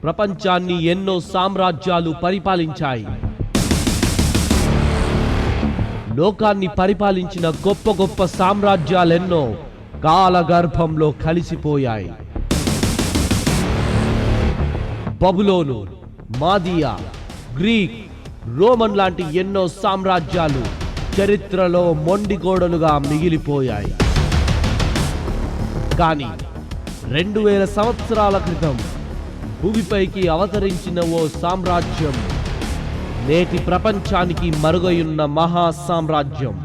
ప్రపంచాన్ని ఎన్నో సామ్రాజ్యాలు పరిపాలించాయి. లోకాన్ని పరిపాలించిన గొప్ప గొప్ప సామ్రాజ్యాలెన్నో కాలగర్భంలో కలిసిపోయాయి. బబులోను, మాదియా, గ్రీక్, రోమన్ లాంటి ఎన్నో సామ్రాజ్యాలు చరిత్రలో మొండిగోడలుగా మిగిలిపోయాయి. కానీ 2000 సంవత్సరాల క్రితం భూమిపైకి అవతరించిన ఓ సామ్రాజ్యం నేటి ప్రపంచానికి మరుగయున్న మహా సామ్రాజ్యం.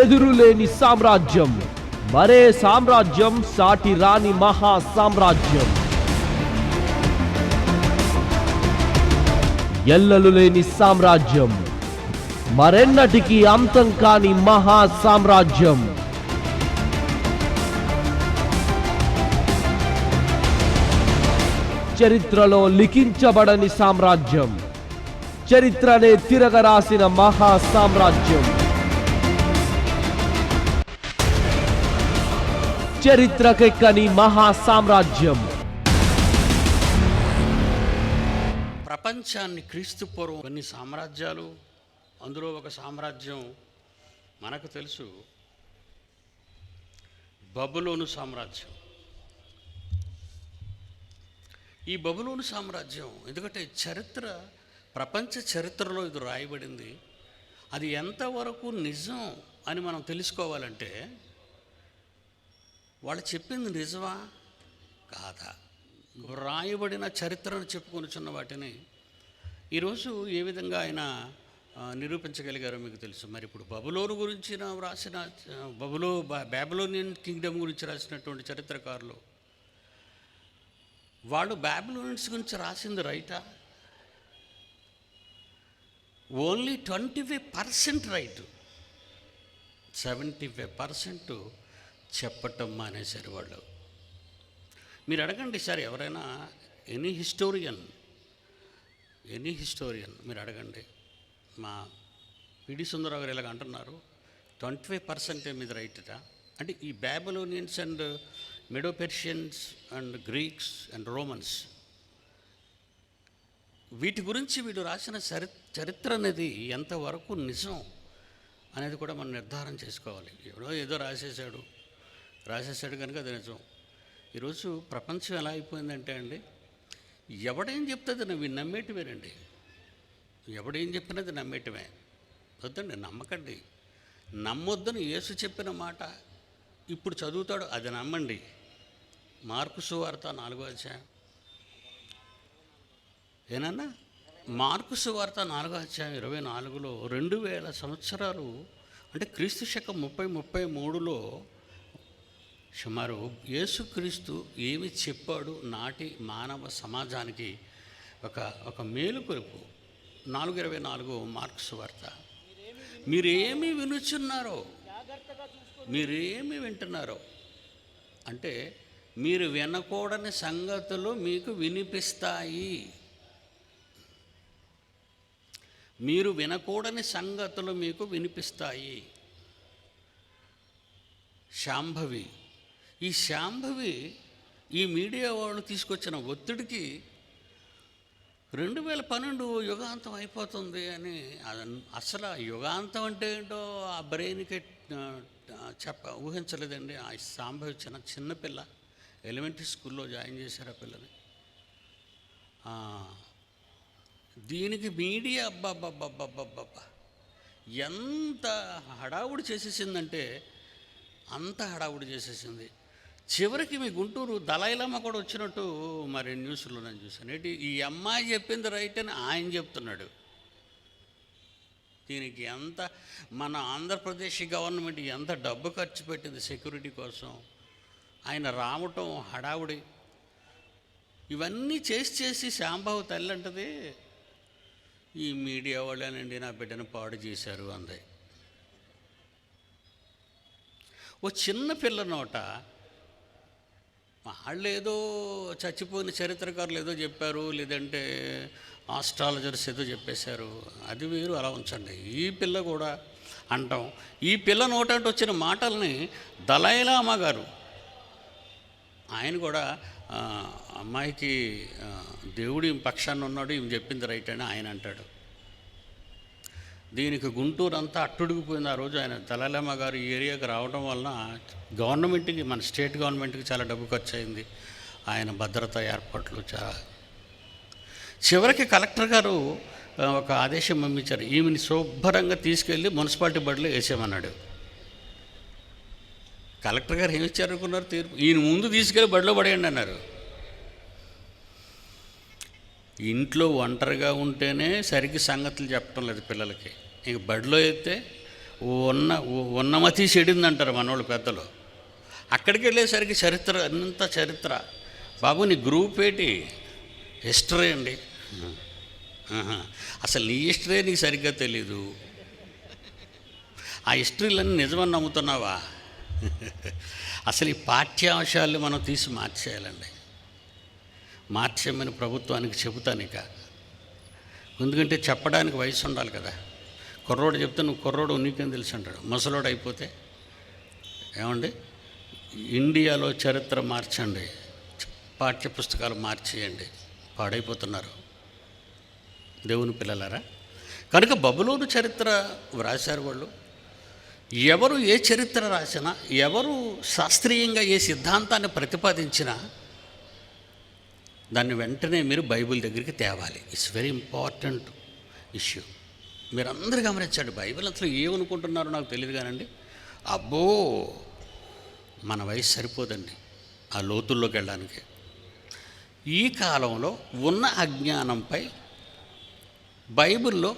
ఎదురులేని సామ్రాజ్యం, మరే సామ్రాజ్యం సాటి రాని మహా సామ్రాజ్యం. ఎల్లలు లేని సామ్రాజ్యం, మరెన్నటికి అంతం కాని మహా సామ్రాజ్యం. చరిత్రలో లిఖించబడని సామ్రాజ్యం, చరిత్రనే తిరగరాసిన మహా సామ్రాజ్యం. చరిత్రకెక్కని మహా సామ్రాజ్యం. ప్రపంచాన్ని క్రీస్తు పూర్వం కొన్ని సామ్రాజ్యాలు, అందులో ఒక సామ్రాజ్యం మనకు తెలుసు, బబులోను సామ్రాజ్యం. ఈ బబులోను సామ్రాజ్యం ఎందుకంటే ప్రపంచ చరిత్రలో ఇది రాయబడింది. అది ఎంతవరకు నిజం అని మనం తెలుసుకోవాలంటే వాళ్ళు చెప్పింది నిజమా కాదా, రాయబడిన చరిత్రను చెప్పుకొనిచున్న వాటిని ఈరోజు ఏ విధంగా ఆయన నిరూపించగలిగారో మీకు తెలుసు. మరి ఇప్పుడు బబులోను గురించి రాసిన బాబిలోనియన్ కింగ్డమ్ గురించి రాసినటువంటి చరిత్రకారులు వాళ్ళు బాబిలోనియన్స్ గురించి రాసింది రైటా? ఓన్లీ 25% రైట్, 75% చెప్పటం మానేశారు వాళ్ళు. మీరు అడగండి సార్, ఎవరైనా ఎనీ హిస్టోరియన్ మీరు అడగండి. మా పిడి సుందరరావు గారు ఇలాగ అంటున్నారు, 25% మీద రైటా అంటే ఈ Babylonians and Medo Persians and Greeks and Romans, వీటి గురించి వీడు రాసిన చరిత్ర అనేది ఎంతవరకు నిజం అనేది కూడా మనం నిర్ధారణ చేసుకోవాలి. ఏదో రాసేసాడు కనుక అది నిజం. ఈరోజు ప్రపంచం ఎలా అయిపోయిందంటే అండి, ఎవడేం చెప్తుంది నువ్వు నమ్మేటివేనండి. ఎవడేం చెప్పినది నమ్మేటివే. వద్దండి, నమ్మకండి. నమ్మొద్దని యేసు చెప్పిన మాట ఇప్పుడు చదువుతాడు, అది నమ్మండి. మార్కు సువార్త 4వ అధ్యాయం. ఏనన్నా? మార్కు సువార్త 4వ అధ్యాయం 24లో 2000 సంవత్సరాలు అంటే క్రీస్తు శకం 33లో సుమారు యేసుక్రీస్తు ఏమి చెప్పాడు నాటి మానవ సమాజానికి ఒక మేలుకొలుపు. 4:24 మార్కు సువార్త. మీరేమి వినుచున్నారో, మీరేమి వింటున్నారో అంటే మీరు వినకూడని సంగతులు మీకు వినిపిస్తాయి. మీరు వినకూడని సంగతులు మీకు వినిపిస్తాయి. శాంభవి, ఈ శాంభవి ఈ మీడియా వాళ్ళు తీసుకొచ్చిన ఒత్తిడికి 2012 యుగాంతం అయిపోతుంది అని, అసలు యుగాంతం అంటే ఏంటో ఆ బ్రెయిన్కి ఊహించలేదండి. ఆ శాంభవి చిన్నపిల్ల, ఎలిమెంటరీ స్కూల్లో జాయిన్ చేశారు ఆ పిల్లని. దీనికి మీడియా అబ్బాబ్బాబ్బాబ్బా ఎంత హడావుడి చేసేసిందంటే అంత హడావుడి చేసేసింది. చివరికి మీ గుంటూరు దలైలమ్మ కూడా వచ్చినట్టు మరి న్యూస్లో నేను చూశాను. ఏంటి, ఈ అమ్మాయి చెప్పింది రైట్ అని ఆయన చెప్తున్నాడు. దీనికి ఎంత మన ఆంధ్రప్రదేశ్ గవర్నమెంట్ ఎంత డబ్బు ఖర్చు పెట్టింది సెక్యూరిటీ కోసం. ఆయన రావటం హడావుడి ఇవన్నీ చేసి శాంభవి తల్లి అంటది, ఈ మీడియా వాళ్ళేనండి నా బిడ్డను పాడు చేశారు అంది. ఓ చిన్న పిల్ల నోట వాళ్ళు ఏదో చచ్చిపోయిన చరిత్రకారులు ఏదో చెప్పారు, లేదంటే ఆస్ట్రాలజర్స్ ఏదో చెప్పేశారు, అది వేరు, అలా ఉంచండి. ఈ పిల్ల కూడా అంటాం. ఈ పిల్ల నోటంటే వచ్చిన మాటల్ని దలైలామా గారు ఆయన కూడా ఆ, అమ్మాయికి దేవుడి పక్షాన్ని ఉన్నాడు, ఈమె చెప్పింది రైట్ అని ఆయన అంటాడు. దీనికి గుంటూరు అంతా అట్టుడిగిపోయింది. ఆ రోజు ఆయన దళాలమ్మ గారు ఈ ఏరియాకి రావడం వలన గవర్నమెంట్కి, మన స్టేట్ గవర్నమెంట్కి చాలా డబ్బు ఖర్చు అయింది. ఆయన భద్రతా ఏర్పాట్లు చాలా. చివరికి కలెక్టర్ గారు ఒక ఆదేశం పంపించారు, ఈమెని శుభ్రంగా తీసుకెళ్ళి మున్సిపాలిటీ బడిలో వేసామన్నాడు. కలెక్టర్ గారు ఏమి ఇచ్చారు అనుకున్నారు తీర్పు? ఈయన ముందు తీసుకెళ్ళి బడిలో పడేయండి అన్నారు. ఇంట్లో ఒంటరిగా ఉంటేనే సరికి సంగతులు చెప్పడం లేదు పిల్లలకి, ఇంక బడిలో అయితే ఉన్నమతి చెడిందంటారు మనోళ్ళు పెద్దలు. అక్కడికి వెళ్ళేసరికి చరిత్ర, అంత చరిత్ర. బాబు నీ గ్రూప్ ఏంటి? హిస్టరీ అండి. అసలు నీ హిస్టరీ నీకు సరిగ్గా తెలీదు. ఆ హిస్టరీలన్నీ నిజమని నమ్ముతున్నావా? అసలు ఈ పాఠ్యాంశాలు మనం తీసి మార్చేయాలండి. మార్చేయమని ప్రభుత్వానికి చెబుతాను ఇక. ఎందుకంటే చెప్పడానికి వయసు ఉండాలి కదా. కుర్రోడు చెప్తే నువ్వు కుర్రోడు నీకేం తెలుసు అంటాడు. ముసలోడు అయిపోతే ఏమండి, ఇండియాలో చరిత్ర మార్చండి, పాఠ్య పుస్తకాలు మార్చేయండి. పాడైపోతున్నారు దేవుని పిల్లలారా. కనుక బబులోను చరిత్ర వ్రాశారు వాళ్ళు. ఎవరు ఏ చరిత్ర రాసినా, ఎవరు శాస్త్రీయంగా ఏ సిద్ధాంతాన్ని ప్రతిపాదించినా దాన్ని వెంటనే మీరు బైబిల్ దగ్గరికి తేవాలి. It's very important issue. మీరందరూ గమనించండి. బైబిల్ అసలు ఏమనుకుంటున్నారో నాకు తెలియదు కానండి, అబ్బో మన వయసు సరిపోదండి ఆ లోతుల్లోకి వెళ్ళడానికి. ఈ కాలంలో ఉన్న అజ్ఞానంపై బైబిల్లో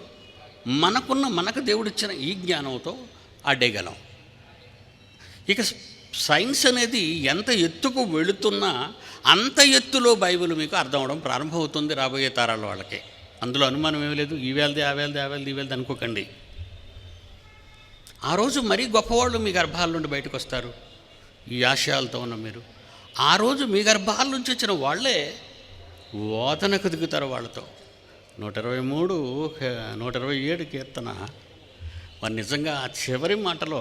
మనకు దేవుడిచ్చిన ఈ జ్ఞానంతో అడ్డేయగలం. ఇక సైన్స్ అనేది ఎంత ఎత్తుకు వెళుతున్నా అంత ఎత్తులో బైబిల్ మీకు అర్థం అవడం ప్రారంభమవుతుంది రాబోయే తరాల వాళ్ళకి. అందులో అనుమానం ఏమీ లేదు. ఈవేళది ఈవేళది అనుకోకండి. ఆ రోజు మరీ గొప్పవాళ్ళు మీ గర్భాల నుండి బయటకు వస్తారు. ఈ ఆశయాలతో ఉన్న మీరు ఆ రోజు మీ గర్భాల నుంచి వచ్చిన వాళ్ళే వాదనకు దిగుతారు వాళ్ళతో. 123, 127 కీర్తన మరి నిజంగా ఆ చివరి మాటలో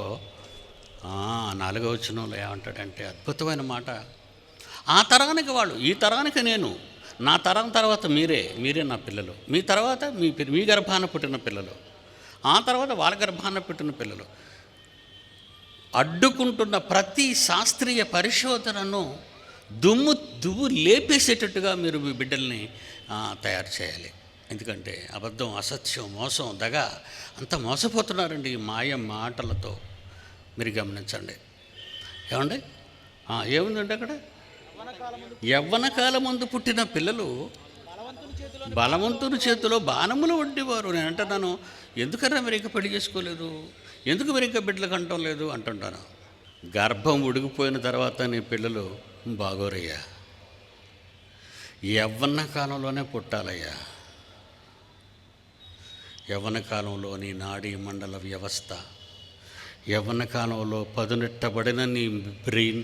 4వ వచనంలో ఏమంటాడంటే అద్భుతమైన మాట. ఆ తరానికి వాళ్ళు, ఈ తరానికి నేను, నా తరం తర్వాత మీరే నా పిల్లలు, మీ తర్వాత మీ గర్భాన పుట్టిన పిల్లలు, ఆ తర్వాత వాళ్ళ గర్భాన పుట్టిన పిల్లలు. అడ్డుకుంటున్న ప్రతి శాస్త్రీయ పరిశోధనను దువ్వు లేపేసేటట్టుగా మీరు మీ బిడ్డల్ని తయారు చేయాలి. ఎందుకంటే అబద్ధం, అసత్యం, మోసం, దగ అంత మోసపోతున్నారండి ఈ మాయ మాటలతో. మీరు గమనించండి. ఏమండి ఏముందండి అక్కడ? యవ్వన కాలమందు పుట్టిన పిల్లలు బలవంతుని చేతిలో బాణములు వంటివారు. నేను అంటున్నాను, ఎందుకన్నా మీరు ఇంకా పెళ్లి చేసుకోలేదు, ఎందుకు మీరు ఇంకా బిడ్డలు కంటం లేదు అంటుంటాను. గర్భం ఉడికిపోయిన తర్వాత నీ పిల్లలు బాగోరయ్యా. యవ్వన కాలంలోనే పుట్టాలయ్యా. యవ్వన కాలంలో నీ నాడీ మండల వ్యవస్థ, యవ్వన కాలంలో పదునెట్టబడిన నీ బ్రెయిన్,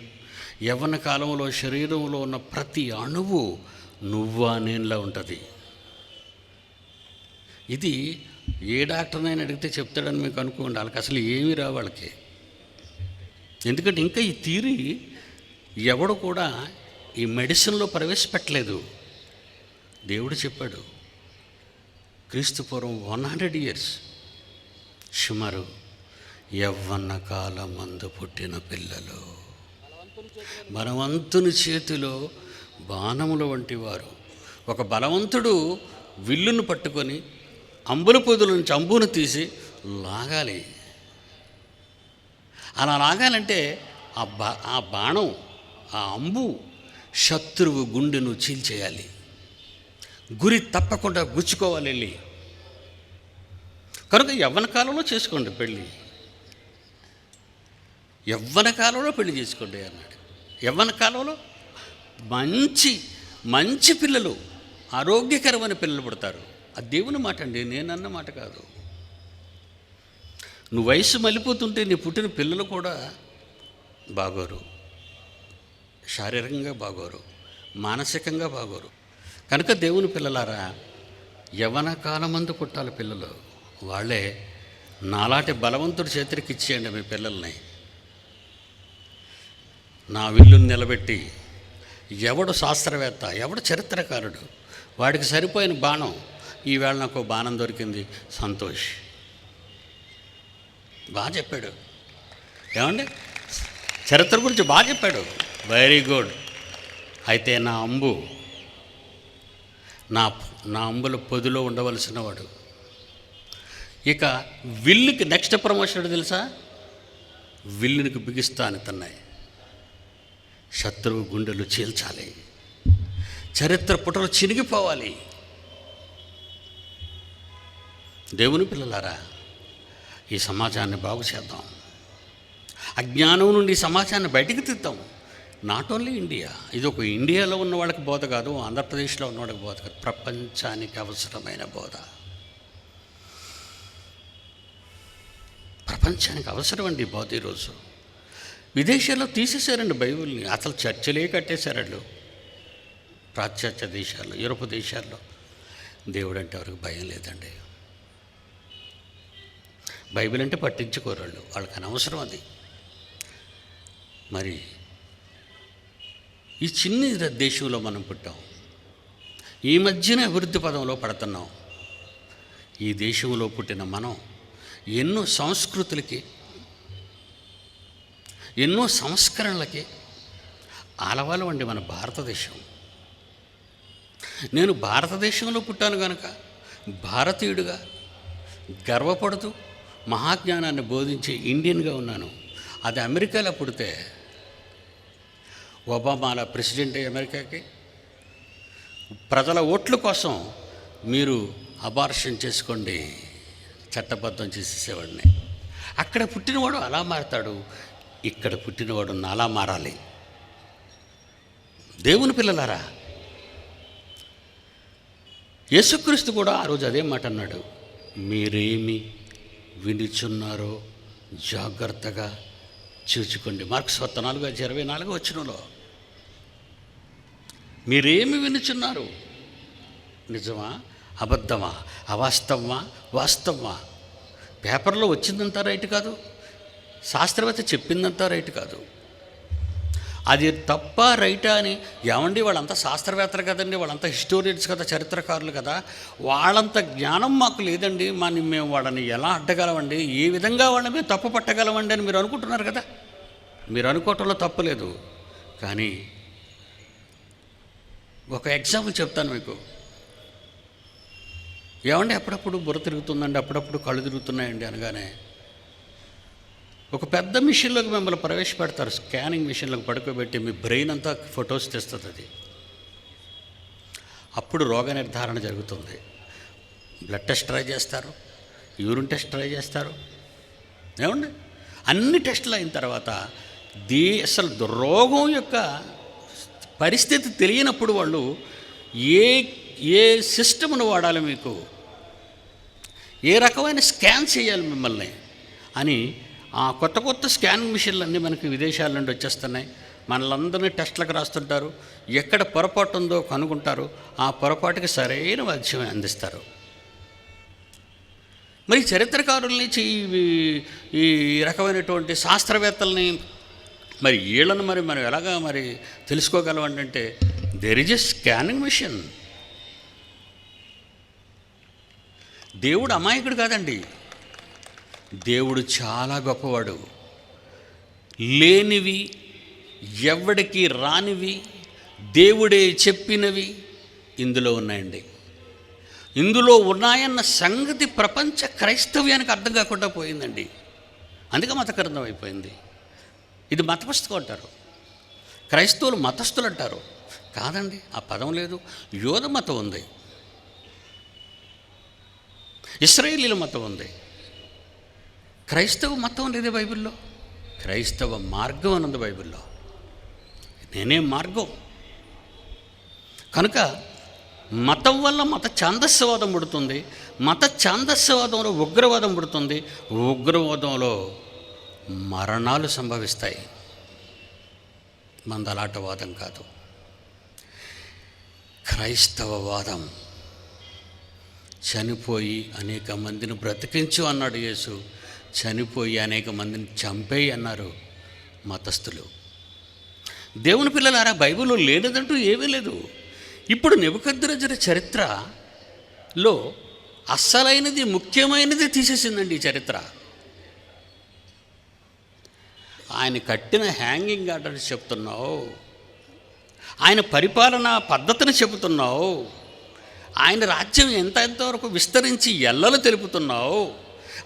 యవ్వన కాలంలో శరీరంలో ఉన్న ప్రతి అణువు నువ్వా నేనులా ఉంటుంది. ఇది ఏ డాక్టర్నైనా అడిగితే చెప్తాడని మీకు అనుకోండి. వాళ్ళకి అసలు ఏమీ రావు వాళ్ళకి. ఎందుకంటే ఇంకా ఈ థియరీ ఎవడు కూడా ఈ మెడిసిన్లో ప్రవేశపెట్టలేదు. దేవుడు చెప్పాడు, క్రీస్తు పూర్వం 100 years సుమారు యవ్వన కాలమందు పుట్టిన పిల్లలు బలవంతుని చేతిలో బాణముల వంటి వారు. ఒక బలవంతుడు విల్లును పట్టుకొని అంబుల పొదుల నుంచి అంబును తీసి లాగాలి. అలా లాగాలంటే ఆ బాణం, ఆ అంబు శత్రువు గుండెను చీల్చేయాలి. గురి తప్పకుండా గుచ్చుకోవాలి వెళ్ళి. కనుక యవ్వన కాలంలో చేసుకోండి పెళ్ళి, యవ్వన కాలంలో పెళ్లి చేసుకోండి అన్నాడు. యవ్వన కాలంలో మంచి పిల్లలు, ఆరోగ్యకరమైన పిల్లలు పుడతారు. అది దేవుని మాట అండి, నేనన్న మాట కాదు. నువ్వు వయసు మళ్ళిపోతుంటే నీ పుట్టిన పిల్లలు కూడా బాగోరు, శారీరకంగా బాగోరు, మానసికంగా బాగోరు. కనుక దేవుని పిల్లలారా, యవ్వన కాలమందు పుట్టాలి పిల్లలు. వాళ్ళే నాలాంటి బలవంతుడి చేతికి ఇచ్చేయండి మీ పిల్లల్ని. నా విల్లుని నిలబెట్టి ఎవడు శాస్త్రవేత్త, ఎవడు చరిత్రకారుడు, వాడికి సరిపోయిన బాణం. ఈవేళ నాకు బాణం దొరికింది, సంతోష్. బాగా చెప్పాడు. ఏమండి, చరిత్ర గురించి బాగా చెప్పాడు. Very good. అయితే నా అంబుల పొదిలో ఉండవలసిన వాడు. ఇక విల్లుకి నెక్స్ట్ ప్రమోషన్ తెలుసా? విల్లునికి బిగిస్తాను తన్నాయి, శత్రువు గుండెలు చీల్చాలి, చరిత్ర పుటలు చినిగిపోవాలి. దేవుని పిల్లలారా, ఈ సమాజాన్ని బాగు చేద్దాం. అజ్ఞానం నుండి సమాజాన్ని బయటికి తీద్దాం. నాట్ ఓన్లీ ఇండియా, ఇది ఒక ఇండియాలో ఉన్న వాళ్ళకి బోధ కాదు, ఆంధ్రప్రదేశ్లో ఉన్న వాళ్ళకి బోధ కాదు, ప్రపంచానికి అవసరమైన బోధ. ప్రపంచానికి అవసరం అండి బోధ. ఈరోజు విదేశాల్లో తీసేశారండి బైబిల్ని, అసలు చర్చలే కట్టేశారు వాళ్ళు. పాశ్చాత్య దేశాల్లో, యూరోప్ దేశాల్లో దేవుడు అంటే ఎవరికి భయం లేదండి. బైబిల్ అంటే పట్టించుకోరు వాళ్ళు, వాళ్ళకి అనవసరం అది. మరి ఈ చిన్ని దేశంలో మనం పుట్టాం, ఈ మధ్యన అభివృద్ధి పదంలో పడుతున్నాం. ఈ దేశంలో పుట్టిన మనం ఎన్నో సంస్కృతులకి, ఎన్నో సంస్కరణలకి ఆలవాలం అండి మన భారతదేశం. నేను భారతదేశంలో పుట్టాను కనుక భారతీయుడిగా గర్వపడుతూ మహాజ్ఞానాన్ని బోధించే ఇండియన్గా ఉన్నాను. అది అమెరికాలో పుడితే ఒబామాల ప్రెసిడెంట్ అమెరికాకి ప్రజల ఓట్ల కోసం మీరు అబార్షన్ చేసుకోండి చట్టబద్ధం చేసేసేవాడిని. అక్కడ పుట్టినవాడు అలా మారతాడు, ఇక్కడ పుట్టినవాడు నాలా మారాలి. దేవుని పిల్లలారా, యేసుక్రీస్తు కూడా ఆ రోజు అదే మాట అన్నాడు. మీరేమి వినుచున్నారో జాగ్రత్తగా చూచుకోండి. మార్క్స్ 4:24 మీరేమి వినుచున్నారు? నిజమా, అబద్ధమా, అవాస్తవమా, వాస్తవమా? పేపర్లో వచ్చిందంతా రైట్ కాదు, శాస్త్రవేత్త చెప్పిందంతా రైట్ కాదు. అది తప్ప రైటా అని ఏమండి, వాళ్ళంతా శాస్త్రవేత్తలు కదండి, వాళ్ళంతా హిస్టోరియన్స్ కదా, చరిత్రకారులు కదా, వాళ్ళంత జ్ఞానం మాకు లేదండి, మేము వాళ్ళని ఎలా అడ్డగలమండి, ఏ విధంగా వాళ్ళని మేము తప్పు పట్టగలమండి అని మీరు అనుకుంటున్నారు కదా. మీరు అనుకోవటంలో తప్పులేదు. కానీ ఒక ఎగ్జాంపుల్ చెప్తాను మీకు. ఏమండి, అప్పుడప్పుడు బుర్ర తిరుగుతుందండి, అప్పుడప్పుడు కళ్ళు తిరుగుతున్నాయండి అనగానే ఒక పెద్ద మిషన్లోకి మిమ్మల్ని ప్రవేశపెడతారు. స్కానింగ్ మిషన్లోకి పడుకోబెట్టి మీ బ్రెయిన్ అంతా ఫొటోస్ తెస్తుంది అది. అప్పుడు రోగ నిర్ధారణ జరుగుతుంది. బ్లడ్ టెస్ట్ ట్రై చేస్తారు, యూరిన్ టెస్ట్ ట్రై చేస్తారు. ఏమండి, అన్ని టెస్టులు అయిన తర్వాత అసలు రోగం యొక్క పరిస్థితి తెలియనప్పుడు వాళ్ళు ఏ సిస్టమ్ను వాడాలి, మీకు ఏ రకమైన స్కాన్ చేయాలి మిమ్మల్ని అని ఆ కొత్త స్కానింగ్ మిషన్లు అన్నీ మనకి విదేశాల నుండి వచ్చేస్తున్నాయి. మనలందరినీ టెస్టులకు రాస్తుంటారు. ఎక్కడ పొరపాటు ఉందో కనుగొంటారు, ఆ పొరపాటుకి సరైన వైద్యం అందిస్తారు. మరి చరిత్రకారుల్ని, ఈ రకమైనటువంటి శాస్త్రవేత్తల్ని, మరి వీళ్ళని మనం ఎలాగా తెలుసుకోగలం అంటే there is a scanning machine. దేవుడు అమాయకుడు కాదండి, దేవుడు చాలా గొప్పవాడు. లేనివి, ఎవడికి రానివి, దేవుడే చెప్పినవి ఇందులో ఉన్నాయండి. ఇందులో ఉన్నాయన్న సంగతి ప్రపంచ క్రైస్తవ్యానికి అర్థం కాకుండా పోయిందండి. అందుకే మతగ్రంథం అయిపోయింది. ఇది మత పుస్తకం అంటారు, క్రైస్తవులు మతస్థులు అంటారు. కాదండి, ఆ పదం లేదు. యోధ మతం ఉంది, ఇశ్రాయేలీల మతం ఉంది, క్రైస్తవ మతం లేదే బైబిల్లో. క్రైస్తవ మార్గం అన్నది బైబిల్లో. నేనే మార్గం. కనుక మతం వల్ల మత ఛాందస్యవాదం పుడుతుంది, మత ఛాందస్యవాదంలో ఉగ్రవాదం పుడుతుంది, ఉగ్రవాదంలో మరణాలు సంభవిస్తాయి. మందలాటవాదం కాదు, క్రైస్తవవాదం. చనిపోయి అనేక మందిని బ్రతికించు అన్నాడు యేసు, చనిపోయి అనేక మందిని చంపేయి అన్నారు మతస్థులు. దేవుని పిల్లలారా, బైబిల్లో లేనిదంటూ ఏమీ లేదు. ఇప్పుడు నెబుకద్నెజరు చరిత్రలో అస్సలైనది, ముఖ్యమైనది తీసేసిందండి ఈ చరిత్ర. ఆయన కట్టిన హ్యాంగింగ్ గార్డెన్స్ చెప్తున్నావు, ఆయన పరిపాలనా పద్ధతిని చెబుతున్నావు, ఆయన రాజ్యం ఎంతవరకు విస్తరించి ఎల్లలు తెలుపుతున్నావు,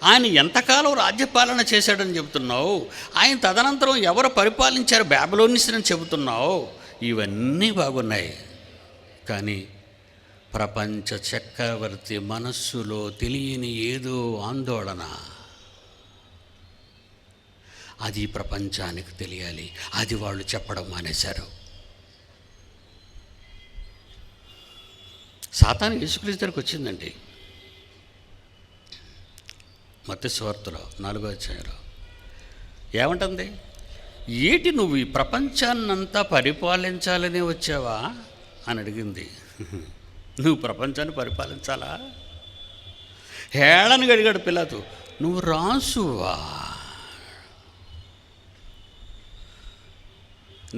ఆయన ఎంతకాలం రాజ్యపాలన చేశాడని చెబుతున్నావు, ఆయన తదనంతరం ఎవరు పరిపాలించారు బబులోనియన్స్ని చెబుతున్నావు. ఇవన్నీ బాగున్నాయి, కానీ ప్రపంచ చక్రవర్తి మనస్సులో తెలియని ఏదో ఆందోళన, అది ప్రపంచానికి తెలియాలి. అది వాళ్ళు చెప్పడం మానేశారు. సాతాను యేసుక్రీస్తు దగ్గరికి వచ్చిందండి. మత్తయి సువార్తలో 4వ అధ్యాయంలో ఏమంటుంది? ఏటి నువ్వు ఈ ప్రపంచాన్నంతా పరిపాలించాలని వచ్చావా అని అడిగింది. నువ్వు ప్రపంచాన్ని పరిపాలించాలా? హేళనగా అడిగాడు పిలాతు. నువ్వు రాసువా?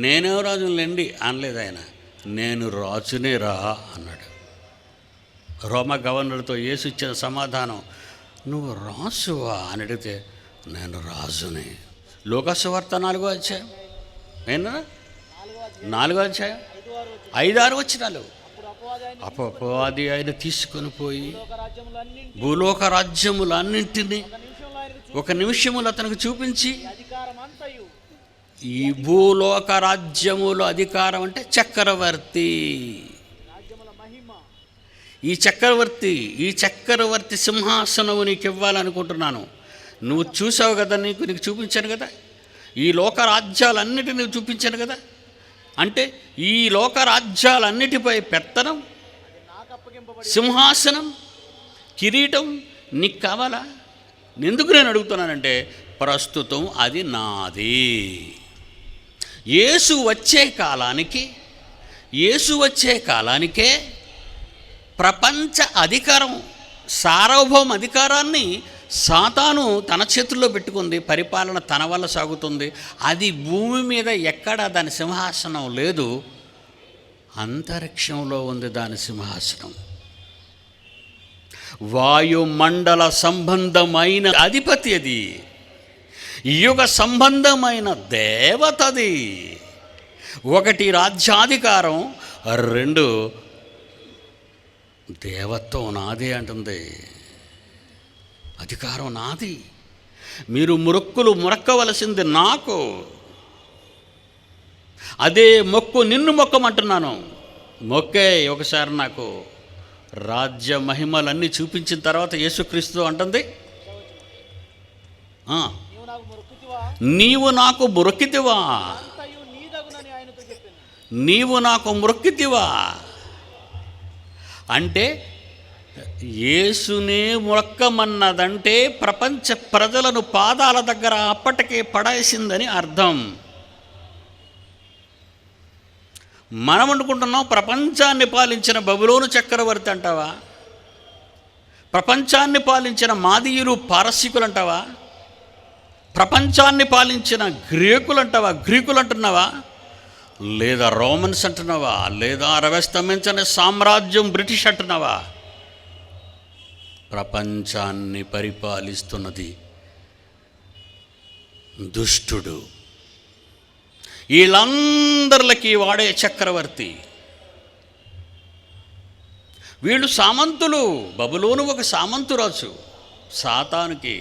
నేనే రాజులేండి అనలేదు ఆయన. నేను రాజునే రా అన్నాడు. రోమా గవర్నర్తో యేసు ఇచ్చిన సమాధానం, నువ్వు రాసువా అని అడిగితే నేను రాజుని. లూకా సువార్త 4వ అధ్యాయం, ఏనా 4వ అధ్యాయం 5-6 వచనాలు. అపవాది ఆయన తీసుకొని పోయి భూలోక రాజ్యములన్నింటినీ ఒక నిమిషములు అతనికి చూపించి, ఈ భూలోక రాజ్యముల అధికారం అంటే చక్రవర్తి, ఈ చక్రవర్తి సింహాసనం నీకు ఇవ్వాలనుకుంటున్నాను. నువ్వు చూసావు కదా, నీకు చూపించాను కదా, ఈ లోక రాజ్యాలన్నిటినీ నువ్వు చూపించాను కదా. అంటే ఈ లోక రాజ్యాలన్నిటిపై పెత్తనం, సింహాసనం, కిరీటం నీకు కావాలా? ఎందుకు నేను అడుగుతున్నానంటే, ప్రస్తుతం అది నాది. యేసు వచ్చే కాలానికే ప్రపంచ అధికారం, సార్వభౌమ అధికారాన్ని సాతాను తన చేతుల్లో పెట్టుకుంది. పరిపాలన తన వల్ల సాగుతుంది. అది భూమి మీద ఎక్కడా దాని సింహాసనం లేదు, అంతరిక్షంలో ఉంది దాని సింహాసనం. వాయుమండల సంబంధమైన అధిపతి అది, యుగ సంబంధమైన దేవతది. 1 రాజ్యాధికారం, 2 దేవత్వం నాదే అంటుంది. అధికారం నాది. మీరు మొక్కవలసింది నాకు. అదే మొక్కు, నిన్ను మొక్కమంటున్నాను. మొక్కే ఒకసారి నాకు రాజ్య మహిమలన్నీ చూపించిన తర్వాత యేసుక్రీస్తు అంటుంది, నీవు నాకు మొక్కితివా అంటే యేసునే మొక్కమన్నదంటే ప్రపంచ ప్రజలను పాదాల దగ్గర అప్పటికే పడేసిందని అర్థం. మనం అనుకుంటున్నాం ప్రపంచాన్ని పాలించిన బబులోను చక్రవర్తి అంటావా? ప్రపంచాన్ని పాలించిన మాదీయులు, పారసీకులు అంటావా? ప్రపంచాన్ని పాలించిన గ్రీకులు అంటున్నావా? లేదా రోమన్స్ అంటున్నావా? లేదా అరవస్తమించిన సామ్రాజ్యం బ్రిటిష్ అంటున్నావా? ప్రపంచాన్ని పరిపాలిస్తున్నది దుష్టుడు. వీళ్ళందరికీ వాడే చక్రవర్తి. వీళ్ళు సామంతులు. బబులోను ఒక సామంతురాజు సాతానుకి.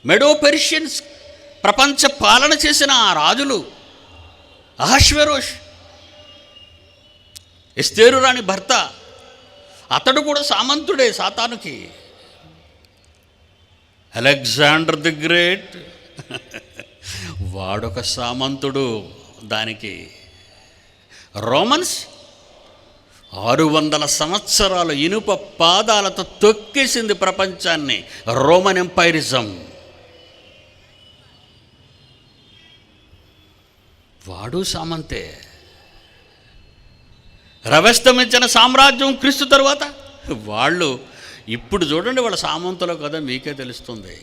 మెడో పెర్షియన్స్ ప్రపంచ పాలన చేసిన ఆ రాజులు, అహష్వేరోష్ ఎస్తేరు రాణి భర్త, అతడు కూడా సామంతుడే సాతానుకి. అలెగ్జాండర్ ది గ్రేట్ వాడొక సామంతుడు దానికి. రోమన్స్ 600 సంవత్సరాలు ఇనుప పాదాలతో తొక్కేసింది ప్రపంచాన్ని. రోమన్ ఎంపైరిజం. వాడు సామంతే. రవస్తమించిన సామ్రాజ్యం క్రీస్తు తరువాత వాళ్ళు ఇప్పుడు చూడండి, వాళ్ళ సామంతులో కదా మీకే తెలుస్తుంది.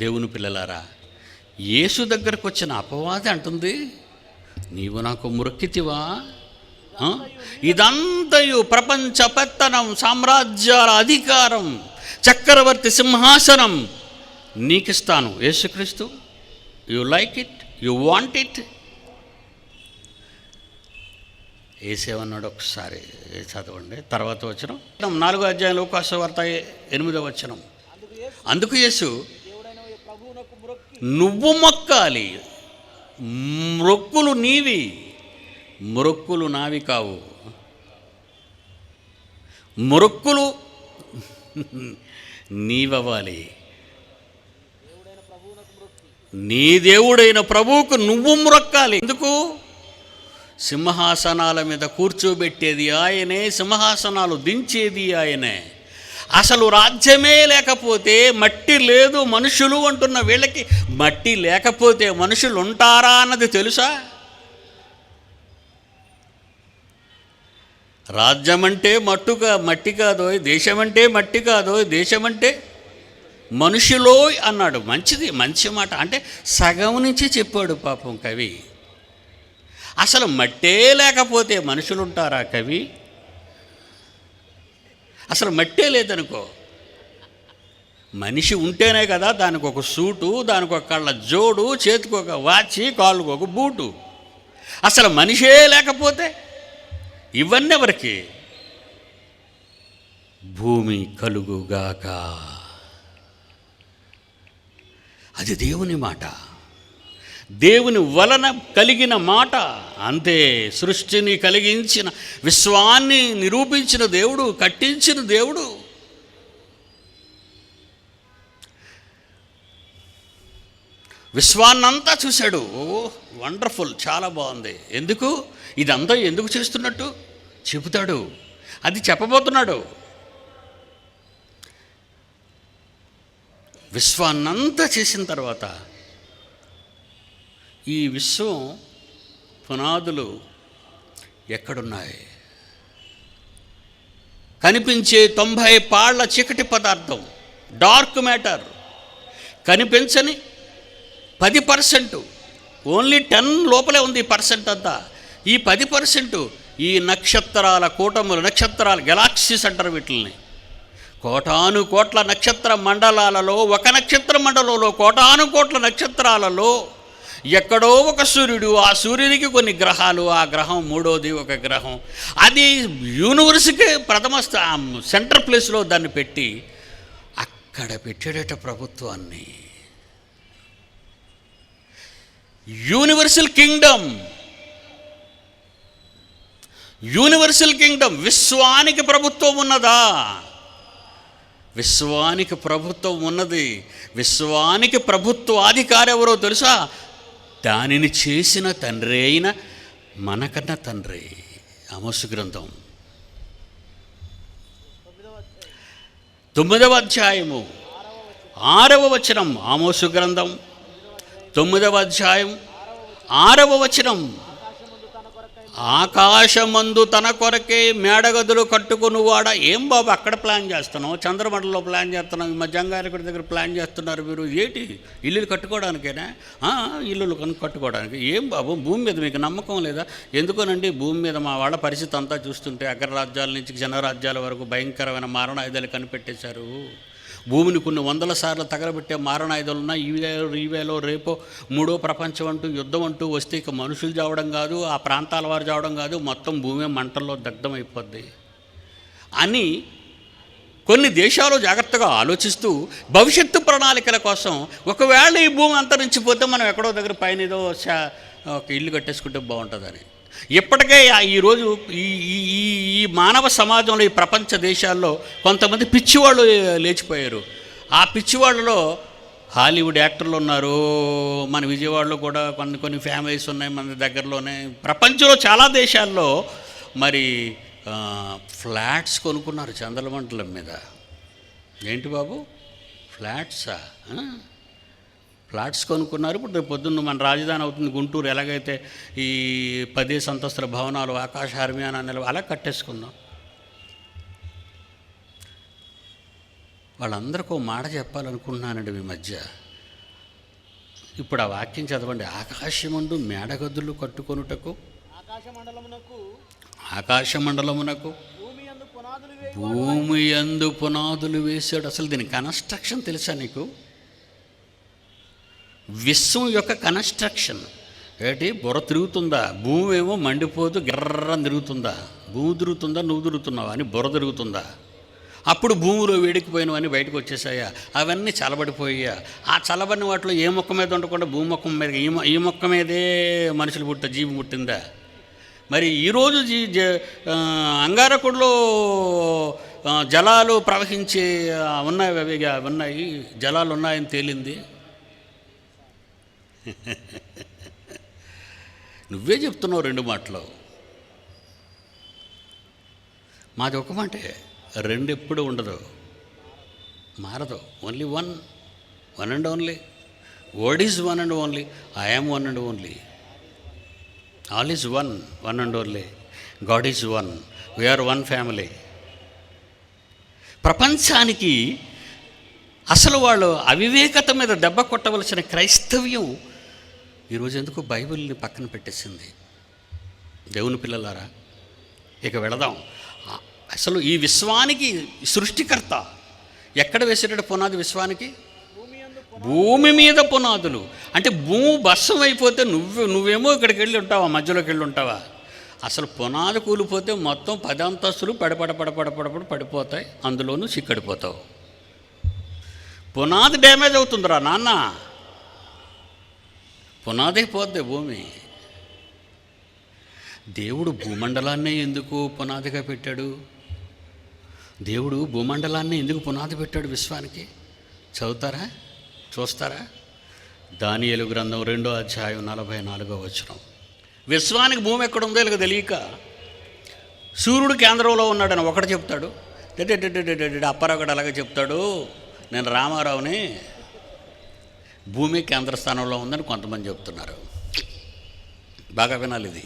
దేవుని పిల్లలారా, యేసు దగ్గరకు వచ్చిన అపవాది అంటుంది, నీవు నాకు మొరక్కితివా? ఇదంతయు ప్రపంచ పెత్తనం, సామ్రాజ్యాల అధికారం, చక్రవర్తి సింహాసనం నీకిస్తాను Yesu Kristu. You like it, you want it. ఏసేమన్నాడు ఒకసారి చదవండి, తర్వాత వచనం 4వ అధ్యాయం లూకాసు వార్త 8వ వచనం. అందుకు యేసు, నువ్వు మొక్కాలి, మొక్కులు నీవి, మొక్కులు నావి కావు. మొక్కులు నీవవ్వాలి. నీ దేవుడైన ప్రభువుకు నువ్వు మొక్కాలి. ఎందుకు? సింహాసనాల మీద కూర్చోబెట్టేది ఆయనే, సింహాసనాలు దించేది ఆయనే. అసలు రాజ్యమే లేకపోతే, మట్టి లేదు మనుషులు అంటున్న వీళ్ళకి మట్టి లేకపోతే మనుషులు ఉంటారా అన్నది తెలుసా? రాజ్యం అంటే మట్టి కాదోయ్, దేశం అంటే మట్టి కాదోయ్, దేశం అంటే మనుషులోయ్ అన్నాడు. మంచిది, మంచి మాట. అంటే సగం నుంచి చెప్పాడు పాపం కవి. అసలు మట్టే లేకపోతే మనుషులు ఉంటారా కవి? అసలు మట్టే లేదనుకో, మనిషి ఉంటేనే కదా దానికి ఒక సూటు, దానికి ఒక కళ్ళ జోడు, చేతికి ఒక వాచి, కాళ్ళకు ఒక బూటు. అసలు మనిషే లేకపోతే ఇవన్నీ ఎవరికి? భూమి కలుగుగాక. అది దేవుని మాట, దేవుని వలన కలిగిన మాట. అంతే. సృష్టిని కలిగించిన, విశ్వాన్ని నిరూపించిన దేవుడు, కట్టించిన దేవుడు. విశ్వాన్నంతా చూశాడు. ఓ వండర్ఫుల్, చాలా బాగుంది. ఎందుకు ఇదంతా ఎందుకు చేస్తున్నట్టు చెబుతాడు, అది చెప్పబోతున్నాడు. విశ్వాన్నంతా చేసిన తర్వాత ఈ విశ్వం పునాదులు ఎక్కడున్నాయి? కనిపించే 90 పాళ్ళ చీకటి పదార్థం, డార్క్ మ్యాటర్. కనిపించని 10%, ఓన్లీ 10 లోపలే ఉంది ఈ పర్సెంట్ అంతా. ఈ 10% ఈ నక్షత్రాల కూటములు, నక్షత్రాలు, గెలాక్సీస్ అంటారు వీటిల్ని. కోటాను కోట్ల నక్షత్ర మండలాలలో, ఒక నక్షత్ర మండలంలో కోటాను కోట్ల నక్షత్రాలలో ఎక్కడో ఒక సూర్యుడు, ఆ సూర్యునికి కొన్ని గ్రహాలు, ఆ గ్రహం మూడోది ఒక గ్రహం. అది యూనివర్స్కి ప్రథమ సెంటర్ ప్లేస్లో దాన్ని పెట్టి అక్కడ పెట్టేట ప్రభుత్వాన్ని. Universal Kingdom, universal Kingdom. విశ్వానికి ప్రభుత్వం ఉన్నదా? విశ్వానికి ప్రభుత్వం ఉన్నది. విశ్వానికి ప్రభుత్వాధికారి ఎవరో తెలుసా? దానిని చేసిన తండ్రి అయిన మనకన్న తండ్రి. ఆమోసు గ్రంథం 9వ అధ్యాయము 6వ వచనం. ఆమోసు గ్రంథం 9వ అధ్యాయం 6వ వచనం. ఆకాశమందు తన కొరకే మేడగదులు కట్టుకునివాడా. ఏం బాబు అక్కడ ప్లాన్ చేస్తున్నావు? చంద్రమండలంలో ప్లాన్ చేస్తున్నావు, మా జంగారెడ్డి దగ్గర ప్లాన్ చేస్తున్నారు మీరు. ఏంటి, ఇల్లులు కట్టుకోవడానికేనా? ఇల్లులు కట్టుకోవడానికి. ఏం బాబు, భూమి మీద మీకు నమ్మకం లేదా? ఎందుకోనండి, భూమి మీద మా వాళ్ళ పరిస్థితి అంతా చూస్తుంటే అగ్రరాజ్యాల నుంచి జనరాజ్యాల వరకు భయంకరమైన మారణాయుధాలు కనిపెట్టేశారు. భూమిని కొన్ని 100 సార్లు తగలబెట్టే మారణాయుధాలు ఉన్నాయి. ఈవేలో రేపో 3వ ప్రపంచం అంటూ, యుద్ధం అంటూ వస్తే ఇక మనుషులు చావడం కాదు, ఆ ప్రాంతాల వారు చావడం కాదు, మొత్తం భూమి మంటల్లో దగ్ధమైపోద్ది అని కొన్ని దేశాలు జాగ్రత్తగా ఆలోచిస్తూ భవిష్యత్తు ప్రణాళికల కోసం, ఒకవేళ ఈ భూమి అంతరించిపోతే మనం ఎక్కడో దగ్గర పైన ఏదో ఒక ఇల్లు కట్టేసుకుంటే బాగుంటుందని. ఇప్పటికే ఈరోజు ఈ మానవ సమాజంలో, ఈ ప్రపంచ దేశాల్లో కొంతమంది పిచ్చివాళ్ళు లేచిపోయారు. ఆ పిచ్చివాళ్ళలో హాలీవుడ్ యాక్టర్లు ఉన్నారు. మన విజయవాడలో కూడా కొన్ని ఫ్యామిలీస్ ఉన్నాయి మన దగ్గరలోనే. ప్రపంచంలో చాలా దేశాల్లో మరి ఫ్లాట్స్ కొనుక్కున్నారు చంద్రమండలం మీద. ఏంటి బాబు, ఫ్లాట్సా? ఫ్లాట్స్ కొనుక్కున్నారు. ఇప్పుడు రేపు పొద్దున్న మన రాజధాని అవుతుంది గుంటూరు. ఎలాగైతే ఈ 10 అంతస్తుల భవనాలు ఆకాశ హర్మియానా అలా కట్టేసుకుందాం. వాళ్ళందరికీ మాట చెప్పాలనుకుంటున్నానండి. ఈ మధ్య ఇప్పుడు ఆ వాక్యం చదవండి. ఆకాశమందు మేడగదులు కట్టుకొనుటకు ఆకాశమండలమునకు భూమి యందు పునాదులు వేశాడు. అసలు దీని కన్స్ట్రక్షన్ తెలుసా నీకు? విశ్వం యొక్క కన్స్ట్రక్షన్ ఏంటి? బుర్ర తిరుగుతుందా? భూమి ఏమో మండిపోతూ గిర్రం తిరుగుతుందా? భూమి తిరుగుతుందా, నువ్వు తిరుగుతున్నావా అని బుర్ర తిరుగుతుందా? అప్పుడు భూమిలో వేడికిపోయినవన్నీ బయటకు వచ్చేసాయా? అవన్నీ చల్లబడిపోయా? ఆ చల్లబడిన వాటిలో ఏ మొక్క మీద ఉండకుండా భూమి మొక్క మీద ఈ మొక్క మీదే మనుషులు జీవి పుట్టిందా? మరి ఈరోజు అంగారకుడిలో జలాలు ప్రవహించే ఉన్నాయి, జలాలు ఉన్నాయని తేలింది. నువ్వే చెప్తున్నావు రెండు మాటలు. మాది ఒక మాటే, రెండు ఎప్పుడు ఉండదు, మారదు. Only one and only. Word is one and only. I am one and only. All is one and only. God is one. We are one family. ప్రపంచానికి అసలు వాళ్ళు అవివేకత మీద దెబ్బ కొట్టవలసిన క్రైస్తవ్యం ఈరోజు ఎందుకు బైబిల్ని పక్కన పెట్టేసింది? దేవుని పిల్లలారా, ఇక వెళదాం. అసలు ఈ విశ్వానికి సృష్టికర్త ఎక్కడ వేసేటట్టు పునాది? విశ్వానికి భూమి మీద పునాదులు. అంటే భూమి భస్మం అయిపోతే నువ్వేమో ఇక్కడికి వెళ్ళి ఉంటావా, మధ్యలోకి వెళ్ళి ఉంటావా? అసలు పునాది కూలిపోతే మొత్తం 10 అంతస్తులు పడిపోతాయి, అందులోనూ చిక్కడిపోతావు. పునాది డ్యామేజ్ అవుతుందిరా నాన్న, పునాది పోద్ది భూమి. దేవుడు భూమండలాన్నే ఎందుకు పునాదిగా పెట్టాడు? దేవుడు భూమండలాన్ని ఎందుకు పునాది పెట్టాడు విశ్వానికి? చదువుతారా, చూస్తారా? దానియేలు గ్రంథం 2వ అధ్యాయం 44వ వచనం. విశ్వానికి భూమి ఎక్కడుందో ఇలా తెలియక సూర్యుడు కేంద్రంలో ఉన్నాడని ఒకటి చెప్తాడు, అప్పారావుగడు అలాగే చెప్తాడు, నేను రామారావుని భూమి కేంద్ర స్థానంలో ఉందని కొంతమంది చెప్తున్నారు. బాగా వినాలి ఇది.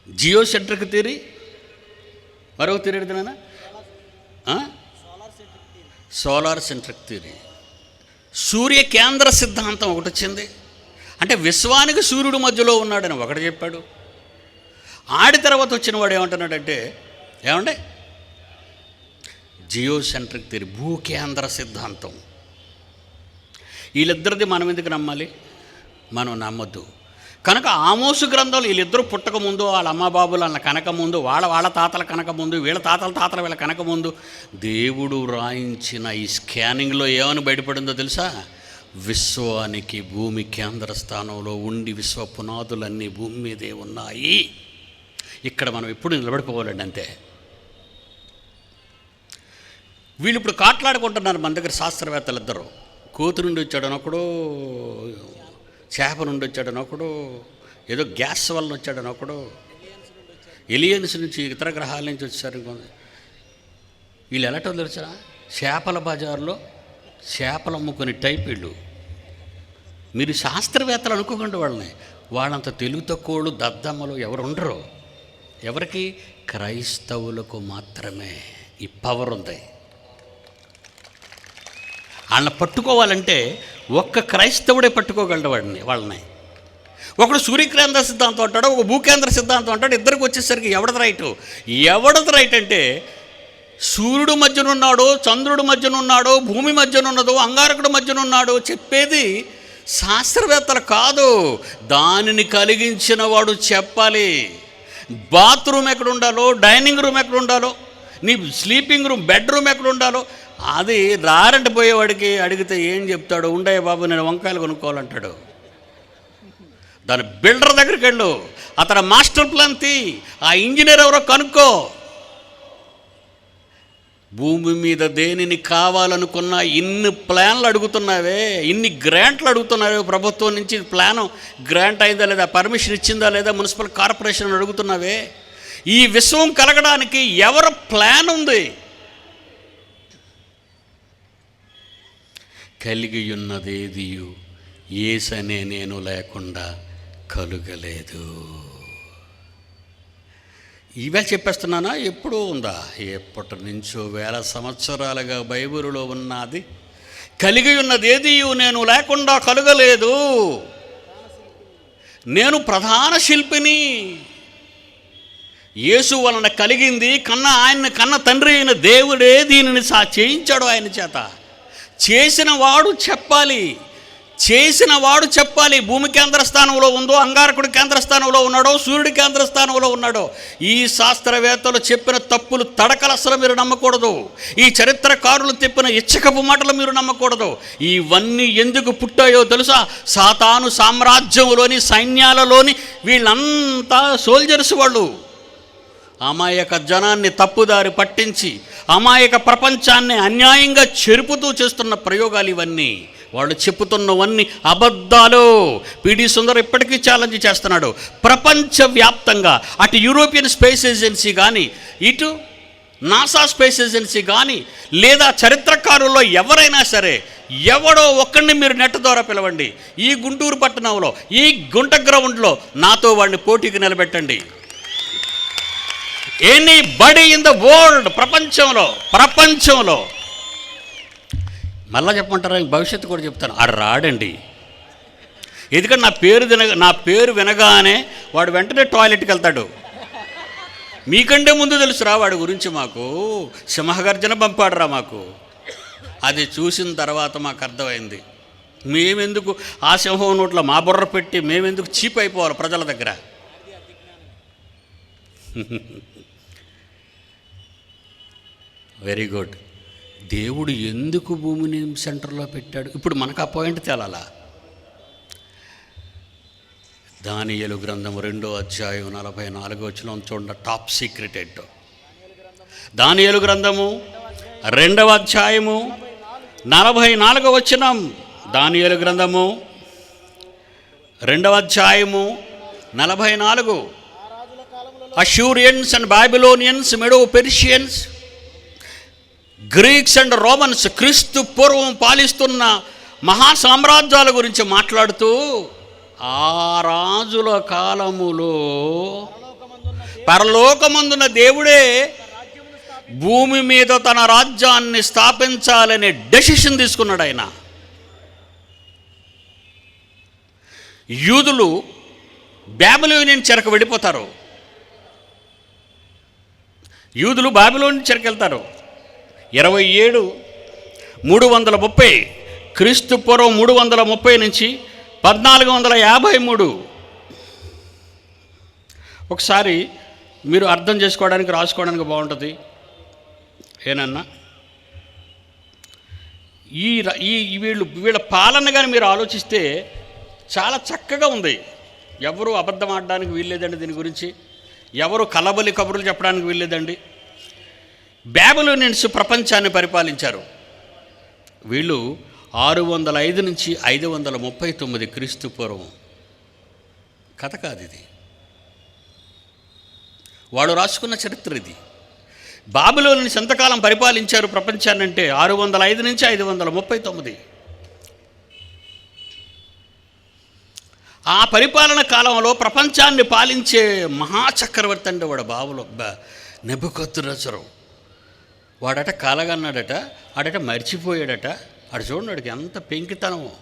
జియో సెంట్రిక్ థియరీ, మరొక థియరీ ఎడుతున్నానా? Solar centric theory. సూర్య కేంద్ర సిద్ధాంతం ఒకటి వచ్చింది. అంటే విశ్వానికి సూర్యుడు మధ్యలో ఉన్నాడని ఒకటి చెప్పాడు. ఆడి తర్వాత వచ్చిన వాడు ఏమంటున్నాడంటే, ఏమంటే జియో సెంట్రిక్ థియరీ, భూకేంద్ర సిద్ధాంతం. వీళ్ళిద్దరిది మనం ఎందుకు నమ్మాలి? మనం నమ్మొద్దు. కనుక ఆమోసు గ్రంథంలో వీళ్ళిద్దరూ పుట్టక ముందు, వాళ్ళ అమ్మబాబులు అన్న కనక ముందు, వాళ్ళ తాతల కనక ముందు, వీళ్ళ తాతల వీళ్ళ కనక ముందు దేవుడు రాయించిన ఈ స్కానింగ్లో ఏమని బయటపడిందో తెలుసా? విశ్వానికి భూమి కేంద్ర స్థానంలో ఉండి విశ్వ పునాదులన్నీ భూమి మీదే ఉన్నాయి. ఇక్కడ మనం ఎప్పుడు నిలబడిపోవాలండి, అంతే. వీళ్ళు ఇప్పుడు కాట్లాడుకుంటున్నారు మన దగ్గర శాస్త్రవేత్తలు ఇద్దరు. కోతి నుండి వచ్చాడనొకడు, చేప నుండి వచ్చాడనొకడు, ఏదో గ్యాస్ వల్ల వచ్చాడనొకడు, ఎలియన్స్ నుంచి, ఇతర గ్రహాల నుంచి వచ్చారు. వీళ్ళు ఎలాటో తెలుసా? చేపల బజార్లో చేపలు అమ్ముకునే టైప్ వీళ్ళు. మీరు శాస్త్రవేత్తలు అనుకోకండి వాళ్ళంత తెలుగు తక్కువలు, దద్దమ్మలు ఎవరు ఉండరు. ఎవరికి? క్రైస్తవులకు మాత్రమే ఈ పవర్ ఉంది. వాళ్ళని పట్టుకోవాలంటే ఒక్క క్రైస్తవుడే పట్టుకోగలడు వాళ్ళని. ఒకడు సూర్యకేంద్ర సిద్ధాంతం అంటాడు, ఒక భూకేంద్ర సిద్ధాంతం అంటాడు. ఇద్దరికి వచ్చేసరికి ఎవడది రైట్ అంటే సూర్యుడు మధ్యనున్నాడు, చంద్రుడు మధ్యనున్నాడు, భూమి మధ్యనున్నదో, అంగారకుడు మధ్యనున్నాడు చెప్పేది శాస్త్రవేత్తలు కాదు, దానిని కలిగించిన వాడు చెప్పాలి. బాత్రూమ్ ఎక్కడ ఉండాలో, డైనింగ్ రూమ్ ఎక్కడ ఉండాలో, నీ స్లీపింగ్ రూమ్, బెడ్రూమ్ ఎక్కడ ఉండాలో అది రారెంట్ పోయేవాడికి అడిగితే ఏం చెప్తాడు? ఉండయ్య బాబు, నేను వంకాయలు కొనుక్కోవాలంటాడు. దాని బిల్డర్ దగ్గరికి వెళ్ళు, అతను మాస్టర్ ప్లాన్ తీ, ఆ ఇంజనీర్ ఎవరో కనుక్కో. భూమి మీద దేనిని కావాలనుకున్నా ఇన్ని ప్లాన్లు అడుగుతున్నావే, ఇన్ని గ్రాంట్లు అడుగుతున్నావే ప్రభుత్వం నుంచి. ప్లాను గ్రాంట్ అయిందా లేదా, పర్మిషన్ ఇచ్చిందా లేదా, మున్సిపల్ కార్పొరేషన్ అడుగుతున్నావే. ఈ విశ్వం కలగడానికి ఎవరి ప్లాన్ ఉంది? కలిగి ఉన్నదేదియు యేసనే నేను లేకుండా కలుగలేదు. ఇవే చెప్పేస్తున్నానా? ఎప్పుడూ ఉందా? ఎప్పటి నుంచో వేల సంవత్సరాలుగా బైబిలులో ఉన్నది కలిగి ఉన్నదేది నేను లేకుండా కలుగలేదు. నేను ప్రధాన శిల్పిని. యేసు వలన కలిగింది ఆయన్ని కన్న తండ్రి అయిన దేవుడే దీనిని చేయించాడు ఆయన చేత. చేసిన వాడు చెప్పాలి. భూమి కేంద్ర స్థానంలో ఉందో, అంగారకుడి కేంద్ర స్థానంలో ఉన్నాడో, సూర్యుడి కేంద్ర స్థానంలో ఉన్నాడో, ఈ శాస్త్రవేత్తలు చెప్పిన తప్పులు తడకలు అసలు మీరు నమ్మకూడదు. ఈ చరిత్రకారులు చెప్పిన ఇచ్చకపు మాటలు మీరు నమ్మకూడదు. ఇవన్నీ ఎందుకు పుట్టాయో తెలుసా? సాతాను సామ్రాజ్యంలోని సైన్యాలలోని వీళ్ళంతా సోల్జర్స్. వాళ్ళు అమాయక జనాన్ని తప్పుదారి పట్టించి అమాయక ప్రపంచాన్ని అన్యాయంగా చెరుపుతూ చేస్తున్న ప్రయోగాలు ఇవన్నీ. వాళ్ళు చెప్పుతున్నవన్నీ అబద్ధాలు. పిడి సుందర్ ఇప్పటికీ ఛాలెంజ్ చేస్తున్నాడు. ప్రపంచవ్యాప్తంగా అటు యూరోపియన్ స్పేస్ ఏజెన్సీ కానీ, ఇటు నాసా స్పేస్ ఏజెన్సీ కానీ, లేదా చరిత్రకారుల్లో ఎవరైనా సరే ఎవడో ఒక్కడిని మీరు నెట్ ద్వారా పిలవండి. ఈ గుంటూరు పట్టణంలో ఈ గుంట గ్రౌండ్లో నాతో వాడిని పోటీకి నిలబెట్టండి. ఎనీబడీ ఇన్ ద వరల్డ్, ప్రపంచంలో మళ్ళా చెప్పమంటారా? భవిష్యత్తు కూడా చెప్తాను. ఆడు రాడండి. ఎందుకంటే నా పేరు వినగానే వాడు వెంటనే టాయిలెట్కి వెళ్తాడు. మీకంటే ముందు తెలుసురా వాడి గురించి. మాకు సింహగర్జన పంపాడురా మాకు. అది చూసిన తర్వాత మాకు అర్థమైంది, మేమెందుకు ఆ సింహం నోట్లో మా బుర్ర పెట్టి మేమెందుకు చీప్ అయిపోవాలి ప్రజల దగ్గర. Very good. దేవుడు ఎందుకు భూమిని సెంటర్లో పెట్టాడు? ఇప్పుడు మనకు ఆ పాయింట్ తేలాలా? దానియేలు గ్రంథం 2వ అధ్యాయం 44వ వచనం చూడండి. టాప్ సీక్రెట్ ఏంటో. దానియేలు గ్రంథము 2వ అధ్యాయము 44వ వచనం. దానియేలు గ్రంథము 2వ అధ్యాయము 44. Assyrians and Babylonians, Medo Persians, Greeks and Romans, క్రీస్తు పూర్వం పాలిస్తున్న మహాసామ్రాజ్యాల గురించి మాట్లాడుతూ, ఆ రాజుల కాలములో పరలోకమందున దేవుడే భూమి మీద తన రాజ్యాన్ని స్థాపించాలనే డెసిషన్ తీసుకున్నాడు ఆయన. యూదులు బాబిలోనియన్ చెరకు వెళ్ళిపోతారు. యూదులు బాబిలోని చెరకు వెళ్తారు. 27:330 క్రీస్తు పూర్వం 330 నుంచి 1453. ఒకసారి మీరు అర్థం చేసుకోవడానికి రాసుకోవడానికి బాగుంటుంది. ఏనన్నా వీళ్ళ పాలన కానీ మీరు ఆలోచిస్తే చాలా చక్కగా ఉంది. ఎవరు అబద్ధం ఆడడానికి వీల్లేదండి. దీని గురించి ఎవరు కలబలి కబుర్లు చెప్పడానికి వీల్లేదండి. బాబిలోనియన్స్ ప్రపంచాన్ని పరిపాలించారు. వీళ్ళు 605 నుంచి 539 క్రీస్తు పూర్వం. కథ కాదు ఇది, వాడు రాసుకున్న చరిత్ర ఇది. బాబిలోనియన్స్ ఎంతకాలం పరిపాలించారు ప్రపంచాన్ని అంటే 605 నుంచి 539. ఆ పరిపాలన కాలంలో ప్రపంచాన్ని పాలించే మహాచక్రవర్తి అంటే వాడు నెబుకద్నెజరు. వాడట కలగన్నాడట, ఆడట మర్చిపోయాడట. ఆడు చూడండి, వాడికి ఎంత పెంకితనమో.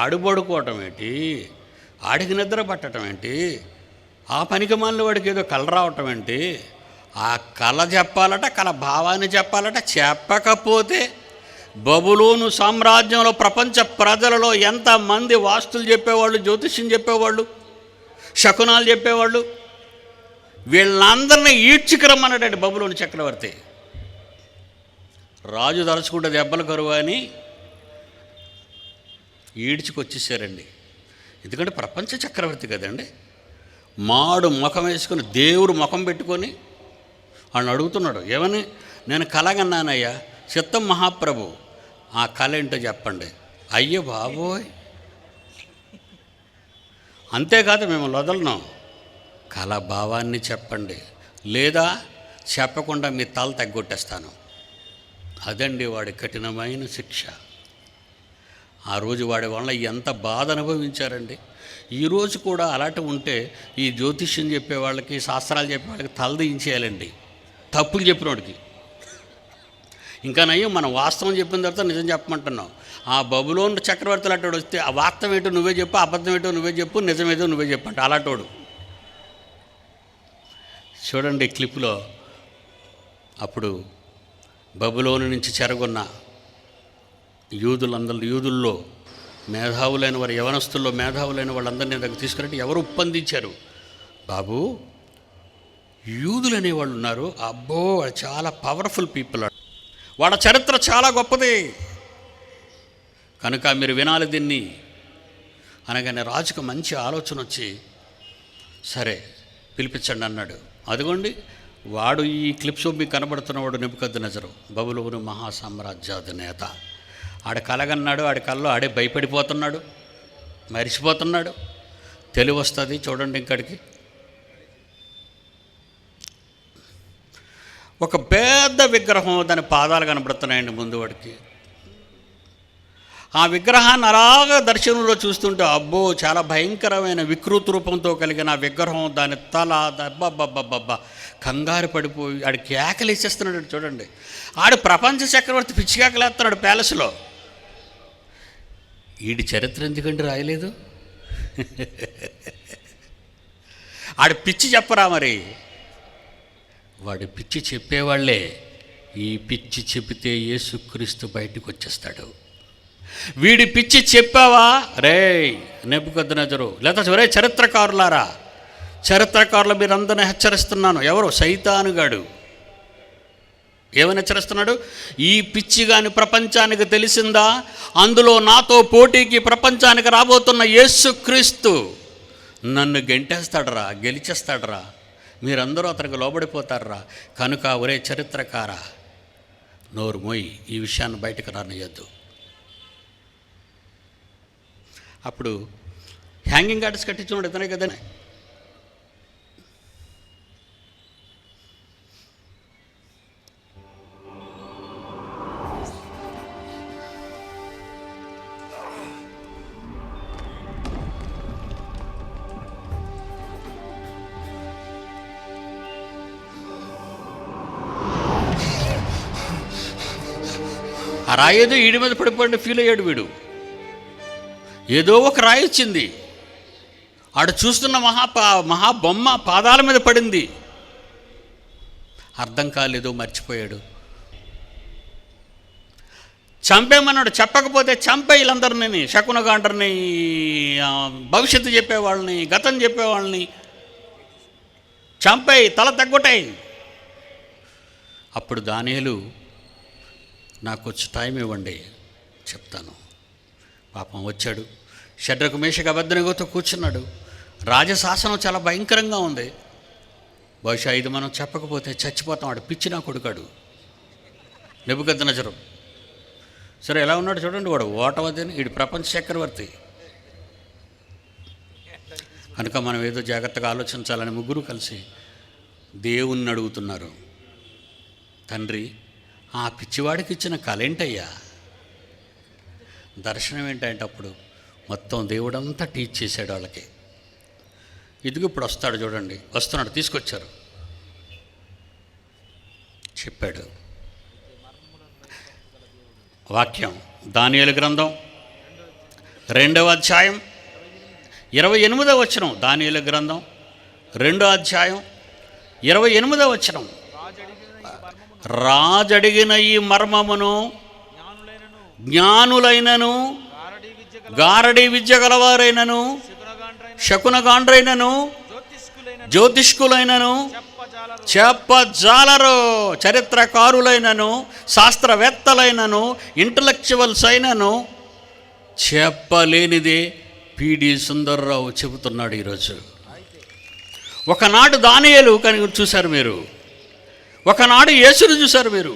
ఆడు పడుకోవటం ఏంటి, ఆడికి నిద్ర పట్టడం ఏంటి, ఆ పనికి మాలిన వాడికి ఏదో కళ రావటం ఏంటి. ఆ కళ చెప్పాలట, కళ భావాన్ని చెప్పాలట. చెప్పకపోతే బబులోను సామ్రాజ్యంలో ప్రపంచ ప్రజలలో ఎంతమంది వాస్తులు చెప్పేవాళ్ళు, జ్యోతిష్యం చెప్పేవాళ్ళు, శకునాలు చెప్పేవాళ్ళు, వీళ్ళందరినీ ఈడ్చుకురమ్మన్నాడండి బబులోను చక్రవర్తి. రాజు తలుచుకుంటే దెబ్బలు కరువు అని ఈడ్చుకొచ్చేసారండి. ఎందుకంటే ప్రపంచ చక్రవర్తి కదండి. మాడు ముఖం వేసుకొని, దేవుడు ముఖం పెట్టుకొని ఆయన అడుగుతున్నాడు, ఏమని? నేను కలగన్నానయ్యా, చిత్తం మహాప్రభు, ఆ కళ ఏంటో చెప్పండి. అయ్యో బాబోయ్, అంతేకాదు మిమ్మల్ని వదలను, కళ భావాన్ని చెప్పండి, లేదా చెప్పకుండా మీ తల తగ్గొట్టేస్తాను. అదండి వాడి కఠినమైన శిక్ష. ఆ రోజు వాడి వల్ల ఎంత బాధ అనుభవించారండి. ఈరోజు కూడా అలాంటి ఉంటే ఈ జ్యోతిష్యం చెప్పే వాళ్ళకి, శాస్త్రాలు చెప్పే వాళ్ళకి తలదించేయాలండి, తప్పులు చెప్పినోడికి. ఇంకా నయ్యం మనం వాస్తవం చెప్పిన తర్వాత నిజం చెప్పమంటున్నాం. ఆ బబులోను చక్రవర్తులు అట్టోడు వస్తే ఆ వాస్తవం ఏంటో నువ్వే చెప్పు, అబద్ధం ఏంటో నువ్వే చెప్పు, నిజమేదో నువ్వే చెప్పంట అలాంటోడు. చూడండి క్లిప్లో. అప్పుడు బబులోను నుంచి చెరగొన్న యూదుల్లో మేధావులైన వారు, యవనస్తుల్లో మేధావులైన వాళ్ళందరినీ దగ్గర తీసుకురంటే ఎవరు ఒప్పందించారు? బాబు, యూదులు అనేవాళ్ళు ఉన్నారు, అబ్బో వాళ్ళు చాలా పవర్ఫుల్ పీపుల్, వాళ్ళ చరిత్ర చాలా గొప్పది కనుక మీరు వినాలి దీన్ని అనగానే రాజుకు మంచి ఆలోచన వచ్చి సరే పిలిపించండి అన్నాడు. అదిగోండి వాడు, ఈ క్లిప్స్ మీకు కనబడుతున్నవాడు నెబుకద్నెజరు, బబులోను మహాసామ్రాజ్యాధినేత. ఆడ కలగన్నాడు, ఆడి కల్లో ఆడే భయపడిపోతున్నాడు, మరిచిపోతున్నాడు. తెలివి వస్తుంది చూడండి. ఇంకడికి ఒక పెద్ద విగ్రహం, దాని పాదాలు కనబడుతున్నాయండి ముందు వాడికి. ఆ విగ్రహాన్ని అలాగా దర్శనంలో చూస్తుంటే అబ్బో చాలా భయంకరమైన వికృతి రూపంతో కలిగిన ఆ విగ్రహం, దాని తల దబ్బబ్బబ్బబ్బబ్బా కంగారు పడిపోయి ఆడి కేకలు వేసేస్తున్నాడు. చూడండి, ఆడు ప్రపంచ చక్రవర్తి పిచ్చి కేకలేస్తున్నాడు ప్యాలెస్లో. ఈడి చరిత్ర ఎందుకంటే రాయలేదు? ఆడి పిచ్చి చెప్పరా మరి? వాడి పిచ్చి చెప్పేవాళ్లే ఈ పిచ్చి చెబితే యేసుక్రీస్తు బయటికి వచ్చేస్తాడు. వీడి పిచ్చి చెప్పావా రే నెబుకద్నెజరు, లేదా రే చరిత్రకారులారా, చరిత్రకారులు మీరందరినీ హెచ్చరిస్తున్నాను. ఎవరు? సైతానుగాడు. ఏమని హెచ్చరిస్తున్నాడు? ఈ పిచ్చి గాని ప్రపంచానికి తెలిసిందా? అందులో నాతో పోటీకి ప్రపంచానికి రాబోతున్న యేసుక్రీస్తు నన్ను గెంటేస్తాడరా, గెలిచేస్తాడరా, మీరందరూ అతనికి లోబడిపోతారా. కనుక ఒరే చరిత్రకారా, నోరు మోయి, ఈ విషయాన్ని బయటకు రానియద్దు. అప్పుడు హ్యాంగింగ్ గార్డ్స్ కట్టించున్నాడు ఇతనే కదా. ఆ రాయేదో ఈడి మీద పడిపోయింది ఫీల్ అయ్యాడు వీడు. ఏదో ఒక రాయి వచ్చింది, ఆడు చూస్తున్న మహాబొమ్మ పాదాల మీద పడింది. అర్థం కాలేదు, మర్చిపోయాడు. చంపేమన్నాడు. చెప్పకపోతే చంపే వీళ్ళందరినీ, శకునగాండ్రని, భవిష్యత్తు చెప్పేవాళ్ళని, గతం చెప్పేవాళ్ళని చంపేయి, తల తగ్గొట్టాయి. అప్పుడు దానియేలు, నాకు వచ్చి టైం ఇవ్వండి చెప్తాను. పాపం వచ్చాడు. షడ్రకు మేషకు అబేద్నెగోతో కూర్చున్నాడు. రాజశాసనం చాలా భయంకరంగా ఉంది. బహుశా ఇది మనం చెప్పకపోతే చచ్చిపోతాం. వాడు పిచ్చి నా కొడుకాడు నెబుకద్నెజరు. సరే ఎలా ఉన్నాడు చూడండి. వాడు ఓటవదని, వీడు ప్రపంచ చక్రవర్తి. కనుక మనం ఏదో జాగ్రత్తగా ఆలోచించాలని ముగ్గురు కలిసి దేవుణ్ణి అడుగుతున్నారు. తండ్రి, ఆ పిచ్చివాడికి ఇచ్చిన కళ ఏంటయ్యా, దర్శనం ఏంటంటే అప్పుడు మొత్తం దేవుడంతా టీచ్ చేశాడు వాళ్ళకి. ఇదిగో ఇప్పుడు వస్తాడు చూడండి, వస్తున్నాడు, తీసుకొచ్చారు, చెప్పాడు. వాక్యం దానియేలు గ్రంథం 2వ అధ్యాయం 28వ వచనం. దానియేలు గ్రంథం 2వ అధ్యాయం 28వ వచనం. రాజడిగిన ఈ మర్మమును జ్ఞానులైనను, గారడీ విద్య గలవారైనను, శకునగాండ్రైనను, జ్యోతిష్కులైనను చెప్పజాలరు. చరిత్రకారులైనను, శాస్త్రవేత్తలైనను, ఇంటలెక్చువల్స్ అయినను చెప్పలేనిదే పిడి సుందర్రావు చెబుతున్నాడు ఈరోజు. ఒకనాడు దానియేలు కనుక చూశారు మీరు, ఒకనాడు యేసును చూశారు మీరు,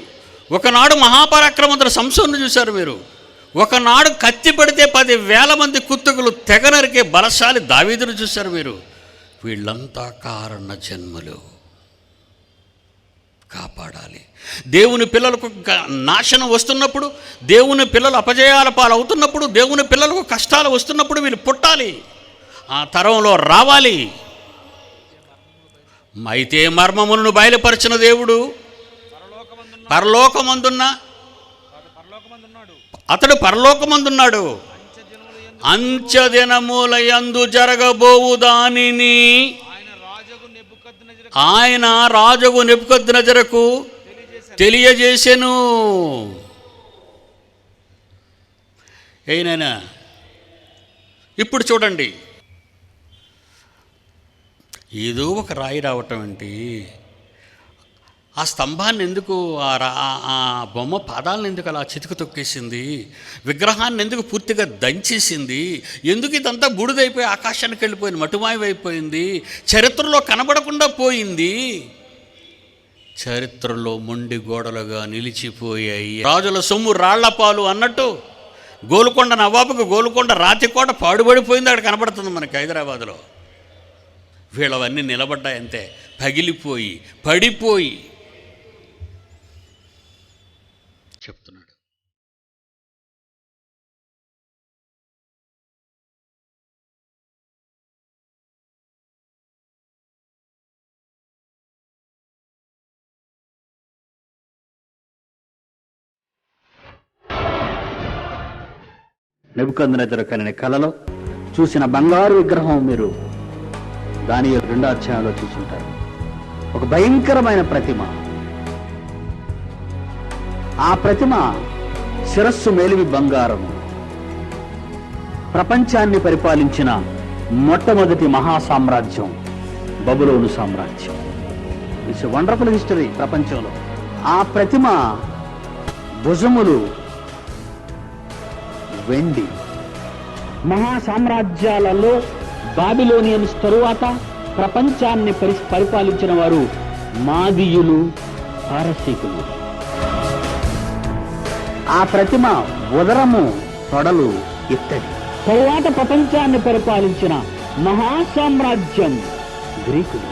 ఒకనాడు మహాపరాక్రమంతుడు సంసోను చూశారు మీరు, ఒకనాడు కత్తి పడితే 10,000 మంది కుత్తుకులు తెగ నరికే బలశాలి దావీదును చూశారు మీరు. వీళ్ళంతా కారణ జన్మలు. కాపాడాలి. దేవుని పిల్లలకు నాశనం వస్తున్నప్పుడు, దేవుని పిల్లలు అపజయాల పాలవుతున్నప్పుడు, దేవుని పిల్లలకు కష్టాలు వస్తున్నప్పుడు వీళ్ళు పుట్టాలి, ఆ తరంలో రావాలి. అయితే మర్మములను బయలుపరిచిన దేవుడు పరలోకమందున్న అతడు పరలోకమందున్నాడు. అంచెదినములయందు జరగబోవు దానిని ఆయన రాజగు నెబుకద్నెజరుకు తెలియజేసెను. ఏనైనా ఇప్పుడు చూడండి, ఏదో ఒక రాయి రావటం ఏంటి, ఆ స్తంభాన్ని ఎందుకు ఆ బొమ్మ పాదాలను ఎందుకు అలా చితుకు తొక్కేసింది, విగ్రహాన్ని ఎందుకు పూర్తిగా దంచేసింది, ఎందుకు ఇదంతా బూడిదైపోయి ఆకాశానికి వెళ్ళిపోయింది, మటుమాయమైపోయింది, చరిత్రలో కనబడకుండా పోయింది, చరిత్రలో మొండి గోడలుగా నిలిచిపోయాయి. రాజుల సొమ్ము రాళ్లపాలు అన్నట్టు గోల్కొండ నవాబుకు గోల్కొండ రాతికోట పాడుబడిపోయింది, అక్కడ కనబడుతుంది మనకి హైదరాబాదులో. వీళ్ళవన్నీ నిలబడ్డాయంతే, పగిలిపోయి పడిపోయి. చెప్తున్నాడు. నెబుకద్నెజరు కనిన కలలో చూసిన బంగారు విగ్రహం మీరు దానియేలు 2వ అధ్యాయంలో చూసుంటారు. ఒక భయంకరమైన ప్రతిమ. ఆ ప్రతిమ శిరస్సు మేలిమి బంగారము. ప్రపంచాన్ని పరిపాలించిన మొట్టమొదటి మహాసామ్రాజ్యం బబులోను సామ్రాజ్యం. ఇట్స్ వండర్ఫుల్ హిస్టరీ ప్రపంచంలో. ఆ ప్రతిమ భుజములు వెండి. మహాసామ్రాజ్యాలలో బాబిలోనియన్స్ తరువాత ప్రపంచాన్ని పరిపాలించిన వారు మాదీయులు, పారసీకులు. ఆ ప్రతిమ ఉదరము తొడలు ఇత్తడి. తరువాత ప్రపంచాన్ని పరిపాలించిన మహాసామ్రాజ్యం గ్రీకులు,